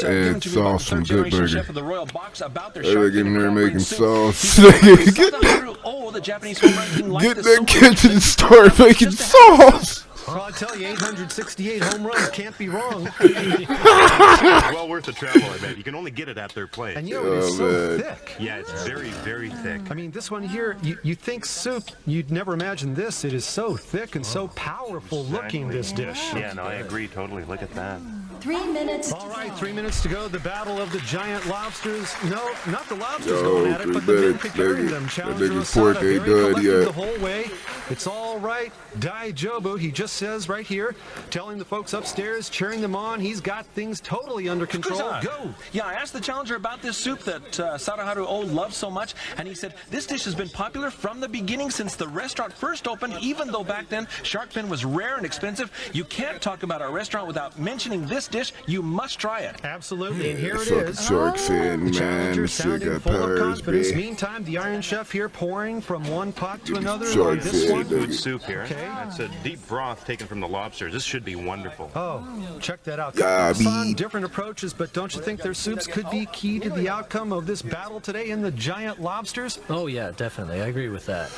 Speaker 7: given
Speaker 1: egg
Speaker 7: to me by
Speaker 1: sauce from
Speaker 7: third
Speaker 1: Good
Speaker 7: generation
Speaker 1: Burger.
Speaker 7: chef of the Royal Box about their
Speaker 1: They're
Speaker 7: shark fin
Speaker 1: in
Speaker 7: and
Speaker 1: there
Speaker 7: crab
Speaker 1: making
Speaker 7: brain soup.
Speaker 1: sauce.
Speaker 7: He said, "Oh, the Japanese home run team liked
Speaker 1: Get
Speaker 7: this
Speaker 1: that
Speaker 7: so
Speaker 1: kid
Speaker 7: much
Speaker 1: to
Speaker 7: that
Speaker 1: start making sauce.
Speaker 2: Well, I tell you, 868 home runs can't be wrong.
Speaker 6: It's well worth the travel, I bet. You can only get it at their place.
Speaker 2: And you know, it's so
Speaker 1: man.
Speaker 2: thick.
Speaker 6: Yeah, it's very, very thick.
Speaker 2: I mean, this one here, you think soup, you'd never imagine this. It is so thick and so powerful looking, this dish.
Speaker 6: Yeah, no, I agree totally. Look at that.
Speaker 8: 3 minutes.
Speaker 2: All right, 3 minutes to go. The battle of the giant lobsters. No, not the lobsters
Speaker 1: Yo,
Speaker 2: going at it,
Speaker 1: 3
Speaker 2: but the men
Speaker 1: minutes,
Speaker 2: preparing
Speaker 1: nigga.
Speaker 2: them.
Speaker 1: That
Speaker 2: Challenger
Speaker 1: nigga's pork
Speaker 2: Osada,
Speaker 1: ain't
Speaker 2: very
Speaker 1: done
Speaker 2: collected
Speaker 1: yet.
Speaker 2: the whole way. It's all right. Daijobu, he just says right here, telling the folks upstairs, cheering them on. He's got things totally under control.
Speaker 7: Kuzan.
Speaker 2: Go.
Speaker 7: Yeah, I asked the challenger about this soup that Sadaharu O loves so much, and he said this dish has been popular from the beginning since the restaurant first opened, even though back then shark fin was rare and expensive. You can't talk about our restaurant without mentioning this dish. You must try it.
Speaker 2: Absolutely, and here it
Speaker 1: Fucking
Speaker 2: is.
Speaker 1: shark fin,
Speaker 2: The
Speaker 1: man.
Speaker 2: challenger
Speaker 1: This shit
Speaker 2: sounding
Speaker 1: got
Speaker 2: full of
Speaker 1: powers,
Speaker 2: confidence.
Speaker 1: man.
Speaker 2: Meantime, the Iron Chef here pouring from one pot to another.
Speaker 1: Shark
Speaker 2: on this
Speaker 1: fin,
Speaker 2: one.
Speaker 6: Good soup here.
Speaker 2: Okay.
Speaker 6: It's a deep broth taken from the lobsters. This should be wonderful.
Speaker 2: Oh, check that out.
Speaker 1: Gabi.
Speaker 2: Fun, different approaches, but don't you think their soups could be key to the outcome of this battle today in the giant lobsters?
Speaker 9: Oh, yeah, definitely. I agree with that.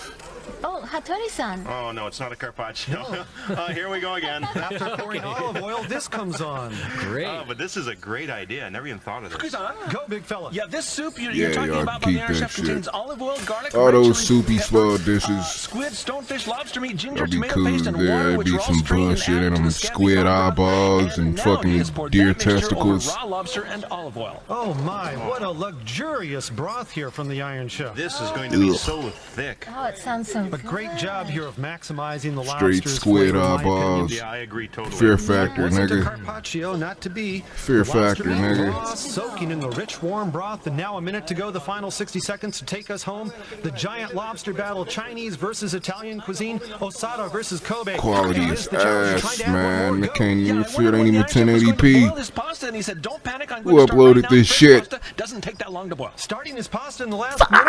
Speaker 8: Oh, Hattori-san.
Speaker 6: Oh, no, it's not a carpaccio. Here we go again.
Speaker 2: After pouring olive oil, this comes on.
Speaker 9: Great.
Speaker 6: Oh, but this is a great idea. I never even thought of this.
Speaker 7: Kuzan.
Speaker 2: Go, big fella.
Speaker 7: Yeah, this soup you're
Speaker 1: Yeah,
Speaker 7: talking
Speaker 1: y'all
Speaker 7: about by the
Speaker 1: keep
Speaker 7: Iron
Speaker 1: that
Speaker 7: Chef
Speaker 1: shit.
Speaker 7: contains olive oil, garlic,
Speaker 1: All
Speaker 7: red
Speaker 1: those
Speaker 7: chili
Speaker 1: soupy
Speaker 7: pepper,
Speaker 1: swell dishes.
Speaker 7: squid, stonefish, lobster meat, ginger,
Speaker 1: That'd be
Speaker 7: tomato
Speaker 1: cool.
Speaker 7: paste, and water,
Speaker 1: There'd
Speaker 7: which
Speaker 1: be
Speaker 7: are all
Speaker 1: some
Speaker 7: strained and
Speaker 1: bullshit
Speaker 7: added
Speaker 1: in
Speaker 7: to
Speaker 1: them
Speaker 7: the scampi
Speaker 1: squid
Speaker 7: broth.
Speaker 1: eyeballs and
Speaker 7: now
Speaker 1: fucking
Speaker 7: he has poured
Speaker 1: deer
Speaker 7: that mixture over
Speaker 1: testicles.
Speaker 7: raw lobster and olive oil.
Speaker 2: Oh my, what a luxurious broth here from the Iron Chef.
Speaker 6: This is going to be
Speaker 1: Ugh.
Speaker 6: so thick.
Speaker 8: Oh, it sounds so
Speaker 2: A
Speaker 8: good.
Speaker 2: great job here of maximizing the
Speaker 1: Straight
Speaker 2: lobster's
Speaker 1: squid
Speaker 2: flavor, in my opinion.
Speaker 1: eyeballs.
Speaker 6: Yeah, I agree totally.
Speaker 1: Fear factor,
Speaker 2: Wasn't a
Speaker 1: nigga.
Speaker 2: carpaccio, not to be.
Speaker 1: Fear
Speaker 2: Lobster
Speaker 1: factor,
Speaker 2: meat
Speaker 1: nigga.
Speaker 2: raw, soaking in the rich, warm broth, and now a minute to go. The final 60 seconds to take us home. The giant lobster battle: Chinese versus Italian cuisine. Osada versus Kobe.
Speaker 1: Quality
Speaker 2: And
Speaker 1: is
Speaker 2: the challenger trying
Speaker 1: ass,
Speaker 2: to add one
Speaker 1: man.
Speaker 2: more.
Speaker 1: I
Speaker 2: Go.
Speaker 1: can't
Speaker 7: Yeah,
Speaker 1: even
Speaker 7: I
Speaker 1: see it.
Speaker 7: wondered
Speaker 1: Ain't
Speaker 7: when
Speaker 1: even
Speaker 7: the Iron Chef was going to
Speaker 1: 1080p.
Speaker 7: boil this pasta, and he said, "Don't panic, I'm
Speaker 1: Who
Speaker 7: going to start
Speaker 1: uploaded
Speaker 7: right now
Speaker 1: this
Speaker 7: because
Speaker 1: shit?
Speaker 7: pasta doesn't take that long to boil."
Speaker 2: Starting his pasta in the last minute.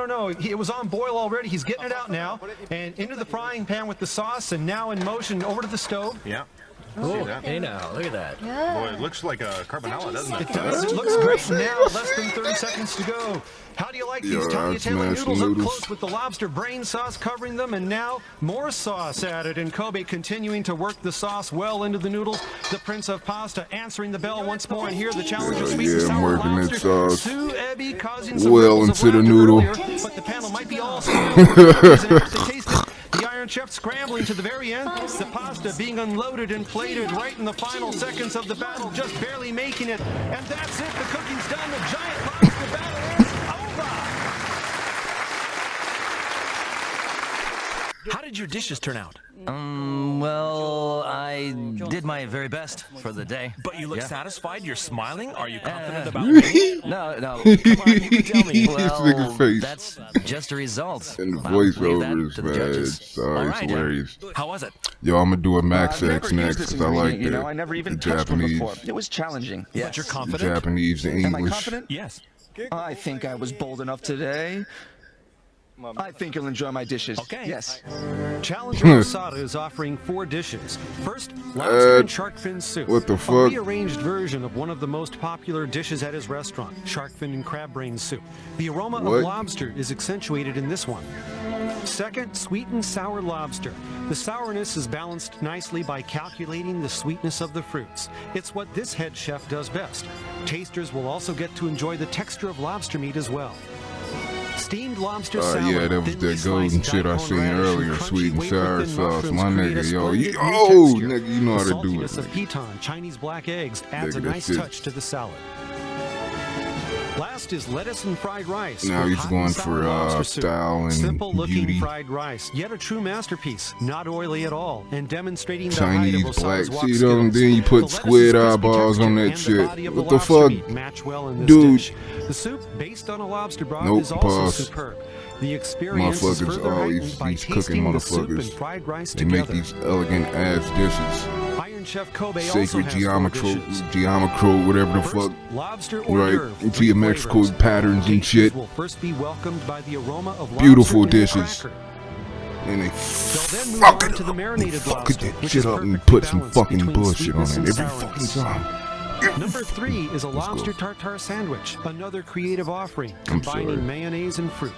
Speaker 2: No. It was on boil already. He's getting it out now. And into the frying pan with the sauce, and now in motion over to the stove.
Speaker 6: Yeah.
Speaker 9: Oh,
Speaker 6: See that?
Speaker 9: hey now, look at that.
Speaker 6: Boy, it looks like a carbonella, doesn't it?
Speaker 2: It does. It looks great now. Less than 30 seconds to go. How do you like these
Speaker 1: Yeah,
Speaker 2: tiny
Speaker 1: I'd
Speaker 2: Taylor
Speaker 1: smash
Speaker 2: noodles
Speaker 1: the
Speaker 2: up
Speaker 1: noodles.
Speaker 2: close with the lobster brain sauce covering them, and now more sauce added, and Kobe continuing to work the sauce well into the noodles. The Prince of Pasta answering the bell once more, and here the challenger
Speaker 1: Yeah,
Speaker 2: sweet and
Speaker 1: yeah, I'm
Speaker 2: sour
Speaker 1: working that
Speaker 2: lobster.
Speaker 1: sauce
Speaker 2: Sue Ebby causing some
Speaker 1: well
Speaker 2: ripples of
Speaker 1: into the
Speaker 2: laughter
Speaker 1: noodle.
Speaker 2: earlier, but the panel might be all spoiled for cookies, and as they taste it, the Iron Chef scrambling to the very end. The pasta being unloaded and plated right in the final seconds of the battle, just barely making it. And that's it. The cooking's done. The giant pasta battle is over.
Speaker 7: How did your dishes turn out?
Speaker 4: Well, I did my very best for the day.
Speaker 7: But you look satisfied, you're smiling. Are you confident about
Speaker 4: me? No, come on, you can tell me.
Speaker 1: Well, face.
Speaker 4: That's just a result.
Speaker 1: And the voiceovers, man, it's hilarious.
Speaker 7: How was it?
Speaker 1: Yo, I'm gonna do a Max X next, because I like
Speaker 10: you know, I never even touched one before. It was challenging. Yes.
Speaker 7: But you're
Speaker 1: the
Speaker 7: confident?
Speaker 1: Japanese, the English.
Speaker 10: Am I confident?
Speaker 7: Yes.
Speaker 10: I think I was bold enough today. I think you'll enjoy my dishes.
Speaker 7: Okay.
Speaker 10: Yes.
Speaker 2: Challenger Osada is offering 4 dishes. First, lobster and shark fin soup.
Speaker 1: What the
Speaker 2: A
Speaker 1: fuck?
Speaker 2: rearranged version of one of the most popular dishes at his restaurant, shark fin and crab brain soup. The aroma of lobster is accentuated in this one. Second, sweet and sour lobster. The sourness is balanced nicely by calculating the sweetness of the fruits. It's what this head chef does best. Tasters will also get to enjoy the texture of lobster meat as well. Steamed lobster salad.
Speaker 1: Yeah, that was that golden shit I seen earlier, sweet and sour sauce. My nigga, yo, nigga, you know how to do it.
Speaker 2: The saltiness of piton, Chinese black eggs, adds a nice touch to the salad. Last is lettuce and fried rice.
Speaker 1: Now he's going for style and
Speaker 2: simple-looking
Speaker 1: beauty.
Speaker 2: fried rice, yet a true masterpiece, not oily at all, and demonstrating the
Speaker 1: Chinese
Speaker 2: height of
Speaker 1: black.
Speaker 2: Osada's wok
Speaker 1: See
Speaker 2: skills.
Speaker 1: them? Then you put
Speaker 2: The
Speaker 1: squid
Speaker 2: lettuce's crispy
Speaker 1: eyeballs on that
Speaker 2: texture and the body
Speaker 1: shit.
Speaker 2: of
Speaker 1: What
Speaker 2: the
Speaker 1: the
Speaker 2: lobster
Speaker 1: fuck,
Speaker 2: meat match well in this
Speaker 1: dude?
Speaker 2: dish. The soup, based on a lobster broth,
Speaker 1: Nope,
Speaker 2: is also
Speaker 1: pause.
Speaker 2: superb. The experience is
Speaker 1: Motherfuckers,
Speaker 2: further
Speaker 1: all
Speaker 2: heightened by
Speaker 1: these cooking
Speaker 2: tasting the soup and
Speaker 1: motherfuckers.
Speaker 2: fried rice
Speaker 1: They make
Speaker 2: together.
Speaker 1: these elegant ass dishes.
Speaker 2: Iron Chef Kobe also
Speaker 1: Sacred
Speaker 2: has 4 dishes.
Speaker 1: geometro, whatever the
Speaker 2: First,
Speaker 1: fuck.
Speaker 2: lobster hors d'oeuvre,
Speaker 1: Right, geometrical
Speaker 2: flavors.
Speaker 1: patterns and shit.
Speaker 2: Tasters will first be welcomed by the aroma of
Speaker 1: Beautiful
Speaker 2: lobster and
Speaker 1: dishes.
Speaker 2: cracker.
Speaker 1: And they
Speaker 2: They'll then move
Speaker 1: fuck
Speaker 2: on
Speaker 1: it
Speaker 2: to the
Speaker 1: up.
Speaker 2: marinated
Speaker 1: Fucking
Speaker 2: lobster,
Speaker 1: that
Speaker 2: which
Speaker 1: shit
Speaker 2: is
Speaker 1: up and
Speaker 2: perfectly
Speaker 1: put some
Speaker 2: balanced
Speaker 1: fucking
Speaker 2: between
Speaker 1: bullshit on
Speaker 2: sweetness
Speaker 1: it
Speaker 2: and
Speaker 1: every fucking
Speaker 2: sourness.
Speaker 1: time.
Speaker 2: Number 3 is a
Speaker 1: Let's go.
Speaker 2: lobster tartare sandwich, another creative offering,
Speaker 1: I'm sorry.
Speaker 2: combining mayonnaise and fruit.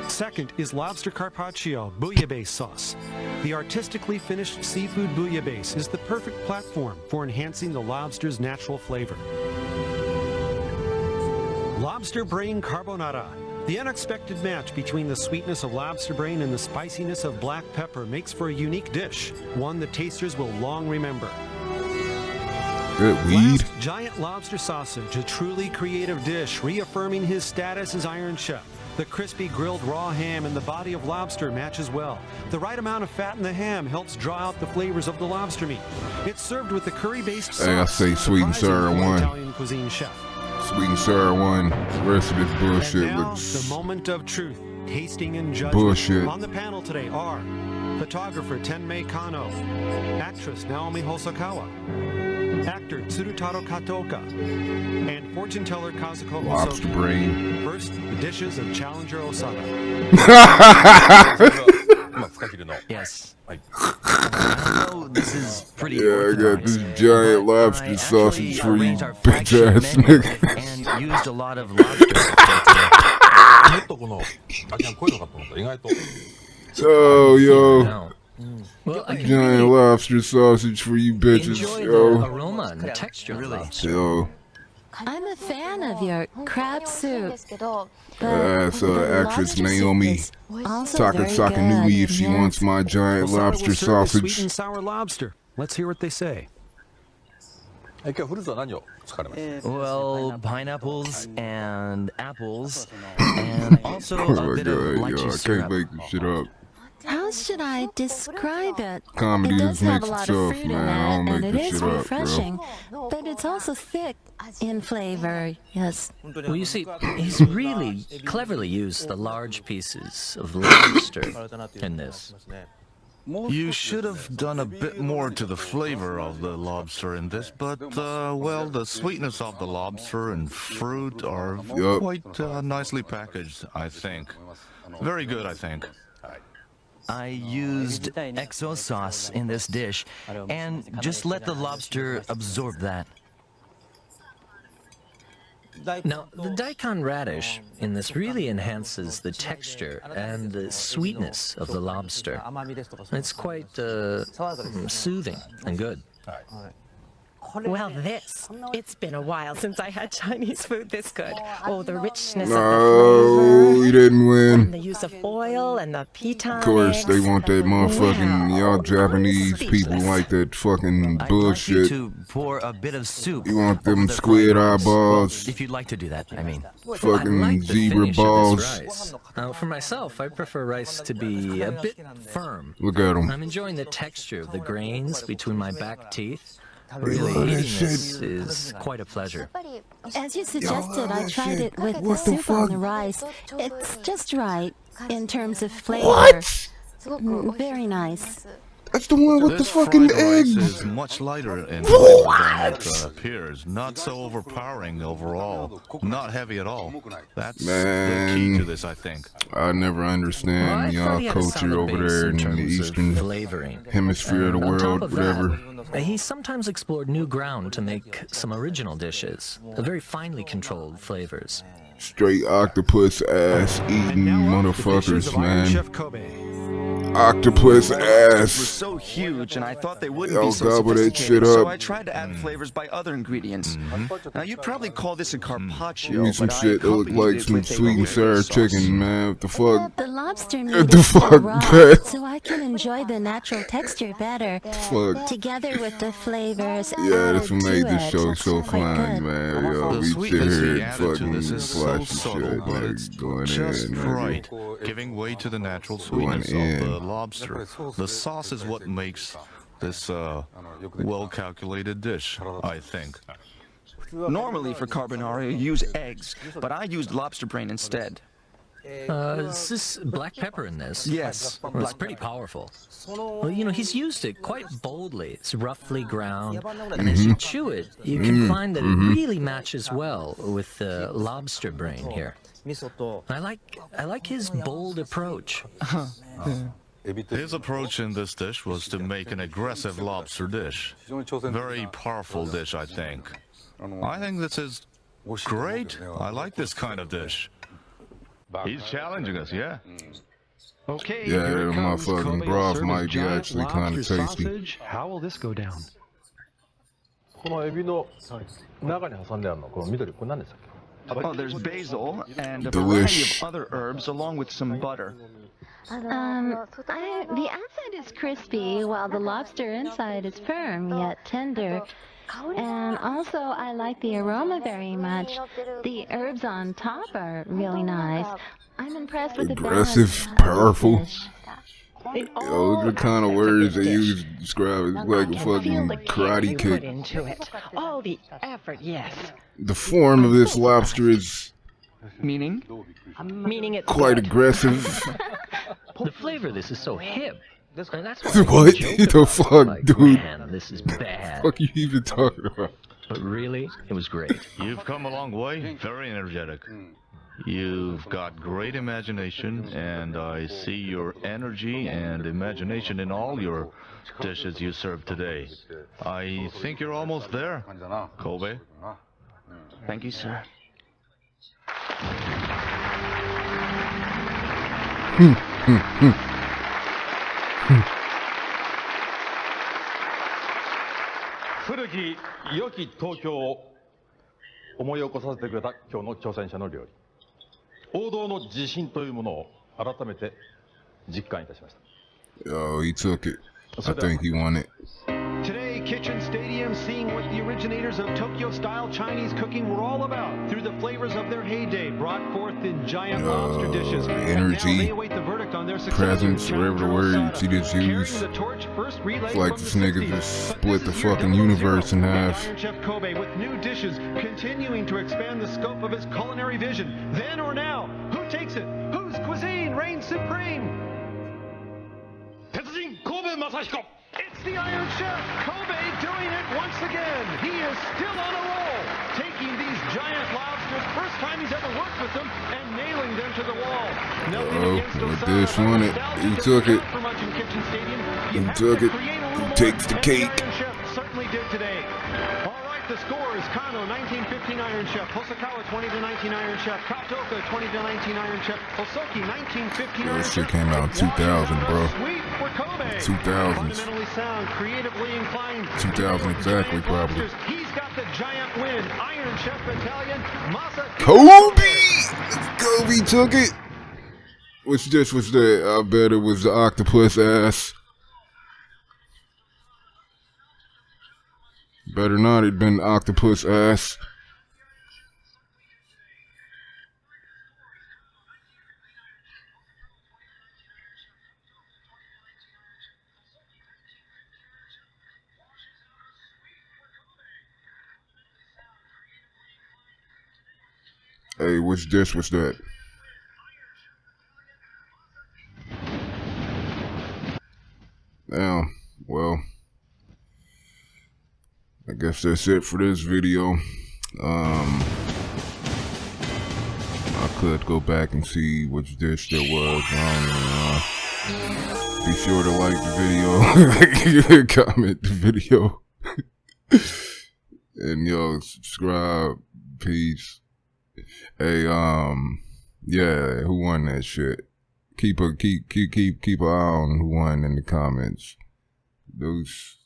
Speaker 2: Second is lobster carpaccio bouillabaisse sauce. The artistically finished seafood bouillabaisse is the perfect platform for enhancing the lobster's natural flavor. Lobster brain carbonara. The unexpected match between the sweetness of lobster brain and the spiciness of black pepper makes for a unique dish, one that tasters will long remember.
Speaker 1: Good weed.
Speaker 2: Last, giant lobster sausage, a truly creative dish, reaffirming his status as Iron Chef. The crispy grilled raw ham and the body of lobster matches well. The right amount of fat in the ham helps draw out the flavors of the lobster meat. It's served with a curry-based sauce.
Speaker 1: Hey, I say sweet and sour
Speaker 2: surprising for an
Speaker 1: one.
Speaker 2: Italian cuisine chef.
Speaker 1: Sweet and sour one. The rest of this bullshit
Speaker 2: And now,
Speaker 1: looks
Speaker 2: the moment of truth, tasting and judgment.
Speaker 1: bullshit.
Speaker 2: On the panel today are photographer Tenmei Kano, actress Naomi Hosokawa, actor Tsurutaro Katoka, and fortune teller Kazuko
Speaker 1: Lobster
Speaker 2: Osoki.
Speaker 1: brain.
Speaker 2: First, the dishes of Challenger Osada.
Speaker 4: Yes. Oh, this is pretty
Speaker 1: Yeah, I got
Speaker 4: orthodox.
Speaker 1: this giant lobster
Speaker 4: I
Speaker 1: sausage
Speaker 4: actually
Speaker 1: for you,
Speaker 4: arranged our
Speaker 1: bitch
Speaker 4: flagship
Speaker 1: ass
Speaker 4: menu
Speaker 1: nigga.
Speaker 4: and used a lot of lobster today.
Speaker 1: Oh, yo.
Speaker 4: No. Well, I can
Speaker 1: Giant
Speaker 4: really
Speaker 1: lobster sausage for you bitches,
Speaker 4: enjoy the
Speaker 1: yo.
Speaker 4: aroma and the texture of lobster.
Speaker 1: Yo.
Speaker 8: I'm a fan of your crab soup.
Speaker 1: That's actress
Speaker 8: lobster soup
Speaker 1: Naomi
Speaker 8: is also very
Speaker 1: Sakanui
Speaker 8: good,
Speaker 1: if she
Speaker 8: yes.
Speaker 1: wants my giant
Speaker 2: Osada will
Speaker 1: lobster
Speaker 2: serve with Sweet
Speaker 1: sausage.
Speaker 2: and sour lobster. Let's hear what they say.
Speaker 4: Well, pineapples and apples, and also
Speaker 1: Oh
Speaker 4: a
Speaker 1: my
Speaker 4: bit of
Speaker 1: god,
Speaker 4: lychee
Speaker 1: yo, I can't
Speaker 4: syrup.
Speaker 1: make this shit up.
Speaker 8: How should I describe it?
Speaker 1: Comedy
Speaker 8: It
Speaker 1: just
Speaker 8: does have
Speaker 1: makes
Speaker 8: a lot
Speaker 1: itself,
Speaker 8: of fruit
Speaker 1: man. I
Speaker 8: in
Speaker 1: don't
Speaker 8: it, and
Speaker 1: make
Speaker 8: it
Speaker 1: this
Speaker 8: is
Speaker 1: shit up, bro.
Speaker 8: refreshing. But it's also thick in flavor, yes.
Speaker 9: Well, you see, he's really cleverly used the large pieces of lobster in this.
Speaker 11: You should have done a bit more to the flavor of the lobster in this, but, well, the sweetness of the lobster and fruit are quite nicely packaged, I think. Very good, I think.
Speaker 4: I used XO sauce in this dish, and just let the lobster absorb that.
Speaker 9: Now, the daikon radish in this really enhances the texture and the sweetness of the lobster. It's quite soothing and good.
Speaker 12: Well, it's been a while since I had Chinese food this good. Oh, the richness of the
Speaker 1: No,
Speaker 12: flavor.
Speaker 1: he didn't win.
Speaker 12: And the use of oil and the piton.
Speaker 1: Of course, they want that motherfucking, y'all Japanese people like that fucking bullshit.
Speaker 4: I'd like you to pour a bit of soup.
Speaker 1: You want them squid eyeballs?
Speaker 4: If you'd like to do that, I mean.
Speaker 1: Fucking
Speaker 9: I like the
Speaker 1: zebra
Speaker 9: finish of
Speaker 1: balls.
Speaker 9: this rice. Now, for myself, I prefer rice to be a bit firm.
Speaker 1: Look at them.
Speaker 9: I'm enjoying the texture of the grains between my back teeth. Really, eating this is quite a pleasure.
Speaker 8: As you suggested, I tried it with the soup on the rice. It's just right in terms of flavor.
Speaker 1: What?
Speaker 8: Very nice.
Speaker 1: That's the one with the
Speaker 11: This
Speaker 1: fucking
Speaker 11: fried rice
Speaker 1: egg.
Speaker 11: is much lighter in flavor than it appears. Not so overpowering overall. Not heavy at all. That's the key to this, I think.
Speaker 1: I never understand y'all culture over there in the eastern hemisphere of the world, whatever.
Speaker 9: He sometimes explored new ground to make some original dishes, very finely controlled flavors.
Speaker 1: Straight octopus ass eating motherfuckers, man. Octopus ass.
Speaker 10: were so huge, and I thought they wouldn't
Speaker 1: Y'all
Speaker 10: be so
Speaker 1: gobble that
Speaker 10: sophisticated,
Speaker 1: shit
Speaker 10: so
Speaker 1: up.
Speaker 10: I tried to add flavors by other ingredients. Now, you'd probably call this a carpaccio,
Speaker 1: Give me some
Speaker 10: but
Speaker 1: shit that look
Speaker 10: accompanied
Speaker 1: like
Speaker 10: it
Speaker 1: some
Speaker 10: with a
Speaker 1: sweet and sour
Speaker 10: sauce.
Speaker 1: chicken, man. What the fuck?
Speaker 8: The lobster meat
Speaker 1: What the
Speaker 8: is still
Speaker 1: fuck,
Speaker 8: raw,
Speaker 1: man?
Speaker 8: so I can enjoy the natural texture better.
Speaker 1: Fuck.
Speaker 8: Together with the flavors
Speaker 1: Yeah, that's what made
Speaker 8: added
Speaker 1: this
Speaker 8: to
Speaker 1: show
Speaker 8: it.
Speaker 1: so fun, man. Yo,
Speaker 11: The
Speaker 1: we sit
Speaker 11: sweetness
Speaker 1: here
Speaker 11: he
Speaker 1: and
Speaker 11: added to
Speaker 1: fucking
Speaker 11: this is so
Speaker 1: flash
Speaker 11: subtle,
Speaker 1: shit,
Speaker 11: but
Speaker 1: like
Speaker 11: it's
Speaker 1: going
Speaker 11: just
Speaker 1: in,
Speaker 11: right,
Speaker 1: nigga.
Speaker 11: giving way to the natural
Speaker 1: Going
Speaker 11: sweetness
Speaker 1: in.
Speaker 11: of the lobster. The sauce is what makes this well-calculated dish, I think.
Speaker 10: Normally for carbonara, you use eggs, but I used lobster brain instead.
Speaker 9: Is this black pepper in this?
Speaker 10: Yes.
Speaker 9: Well, it's pretty powerful. Well, you know, he's used it quite boldly. It's roughly ground, and as you chew it, you can find that it really matches well with the lobster brain here. I like his bold approach.
Speaker 11: His approach in this dish was to make an aggressive lobster dish. Very powerful dish, I think. I think this is great. I like this kind of dish.
Speaker 5: He's challenging us, yeah.
Speaker 2: Okay,
Speaker 1: Yeah,
Speaker 2: here it
Speaker 1: that
Speaker 2: comes.
Speaker 1: motherfucking
Speaker 2: Kobe will
Speaker 1: broth
Speaker 2: serve
Speaker 1: might
Speaker 2: his
Speaker 1: be
Speaker 2: giant
Speaker 1: actually kinda
Speaker 2: lobster
Speaker 1: tasty.
Speaker 2: sausage. How will this go down?
Speaker 5: このエビの中に挟んであるのこの緑これ何でしたっけ
Speaker 10: Oh, there's basil and a
Speaker 1: Delish.
Speaker 10: variety of other herbs along with some butter.
Speaker 8: The outside is crispy, while the lobster inside is firm yet tender. And also, I like the aroma very much. The herbs on top are really nice. I'm impressed with the balance
Speaker 1: Aggressive,
Speaker 8: of
Speaker 1: powerful.
Speaker 8: this dish.
Speaker 1: Yo, look at the kind of words they use to describe it. It's like a fucking karate kick.
Speaker 12: Into it. Oh, the effort, yes.
Speaker 1: The form of this lobster is
Speaker 10: Meaning?
Speaker 12: Meaning it's
Speaker 1: quite
Speaker 12: good.
Speaker 1: aggressive.
Speaker 9: The flavor of this is so hip. And that's why
Speaker 1: What
Speaker 9: joke
Speaker 1: the
Speaker 9: about it.
Speaker 1: fuck,
Speaker 9: Like,
Speaker 1: dude?
Speaker 9: Man, this is bad.
Speaker 1: What are you even talking about?
Speaker 9: But really, it was great.
Speaker 11: You've come a long way, very energetic. You've got great imagination, and I see your energy and imagination in all your dishes you serve today. I think you're almost there, Kobe.
Speaker 10: Thank you, sir.
Speaker 5: Furuki, 良き東京を思い起こさせてくれた今日の挑戦者の料理。王道の自信というものを改めて実感いたしました。
Speaker 1: Yo, he took it. I think he won it.
Speaker 2: Today, Kitchen Stadium seeing what the originators of Tokyo-style Chinese cooking were all about through the flavors of their heyday brought forth in giant lobster dishes. And now
Speaker 1: energy,
Speaker 2: they await the verdict on their
Speaker 1: presence, whatever the word she just used. It's like this nigga just split the fucking universe in half.
Speaker 2: Iron Chef Kobe with new dishes continuing to expand the scope of his culinary vision. Then or now, who takes it? Whose cuisine reigns supreme?
Speaker 5: 鉄人神戸正彦
Speaker 2: It's the Iron Chef, Kobe, doing it once again. He is still on a roll, taking these giant lobsters, first time he's ever worked with them, and nailing them to the wall.
Speaker 1: Well, this won it. He took it. He took it. He takes the cake.
Speaker 2: Iron Chef certainly did today. All right, the scores. Kano, 19-15 Iron Chef. Hosokawa, 20-19 Iron Chef. Katoka, 20-19 Iron Chef. Hosoki, 19-15 Iron Chef.
Speaker 1: That shit came out in 2000, bro. 2000s.
Speaker 2: Fundamentally sound, creatively inclined.
Speaker 1: 2000 exactly, probably.
Speaker 2: He's got the giant win. Iron Chef Battalion. Masa.
Speaker 1: Kobe! Kobe took it. Which dish was that? I bet it was the octopus ass. Better not, it'd been the octopus ass. Hey, which dish was that? Now, well, I guess that's it for this video. I could go back and see which dish there was. Be sure to like the video, comment the video, and yo, subscribe. Peace. Hey, yeah, who won that shit? Keep an eye on who won in the comments. Those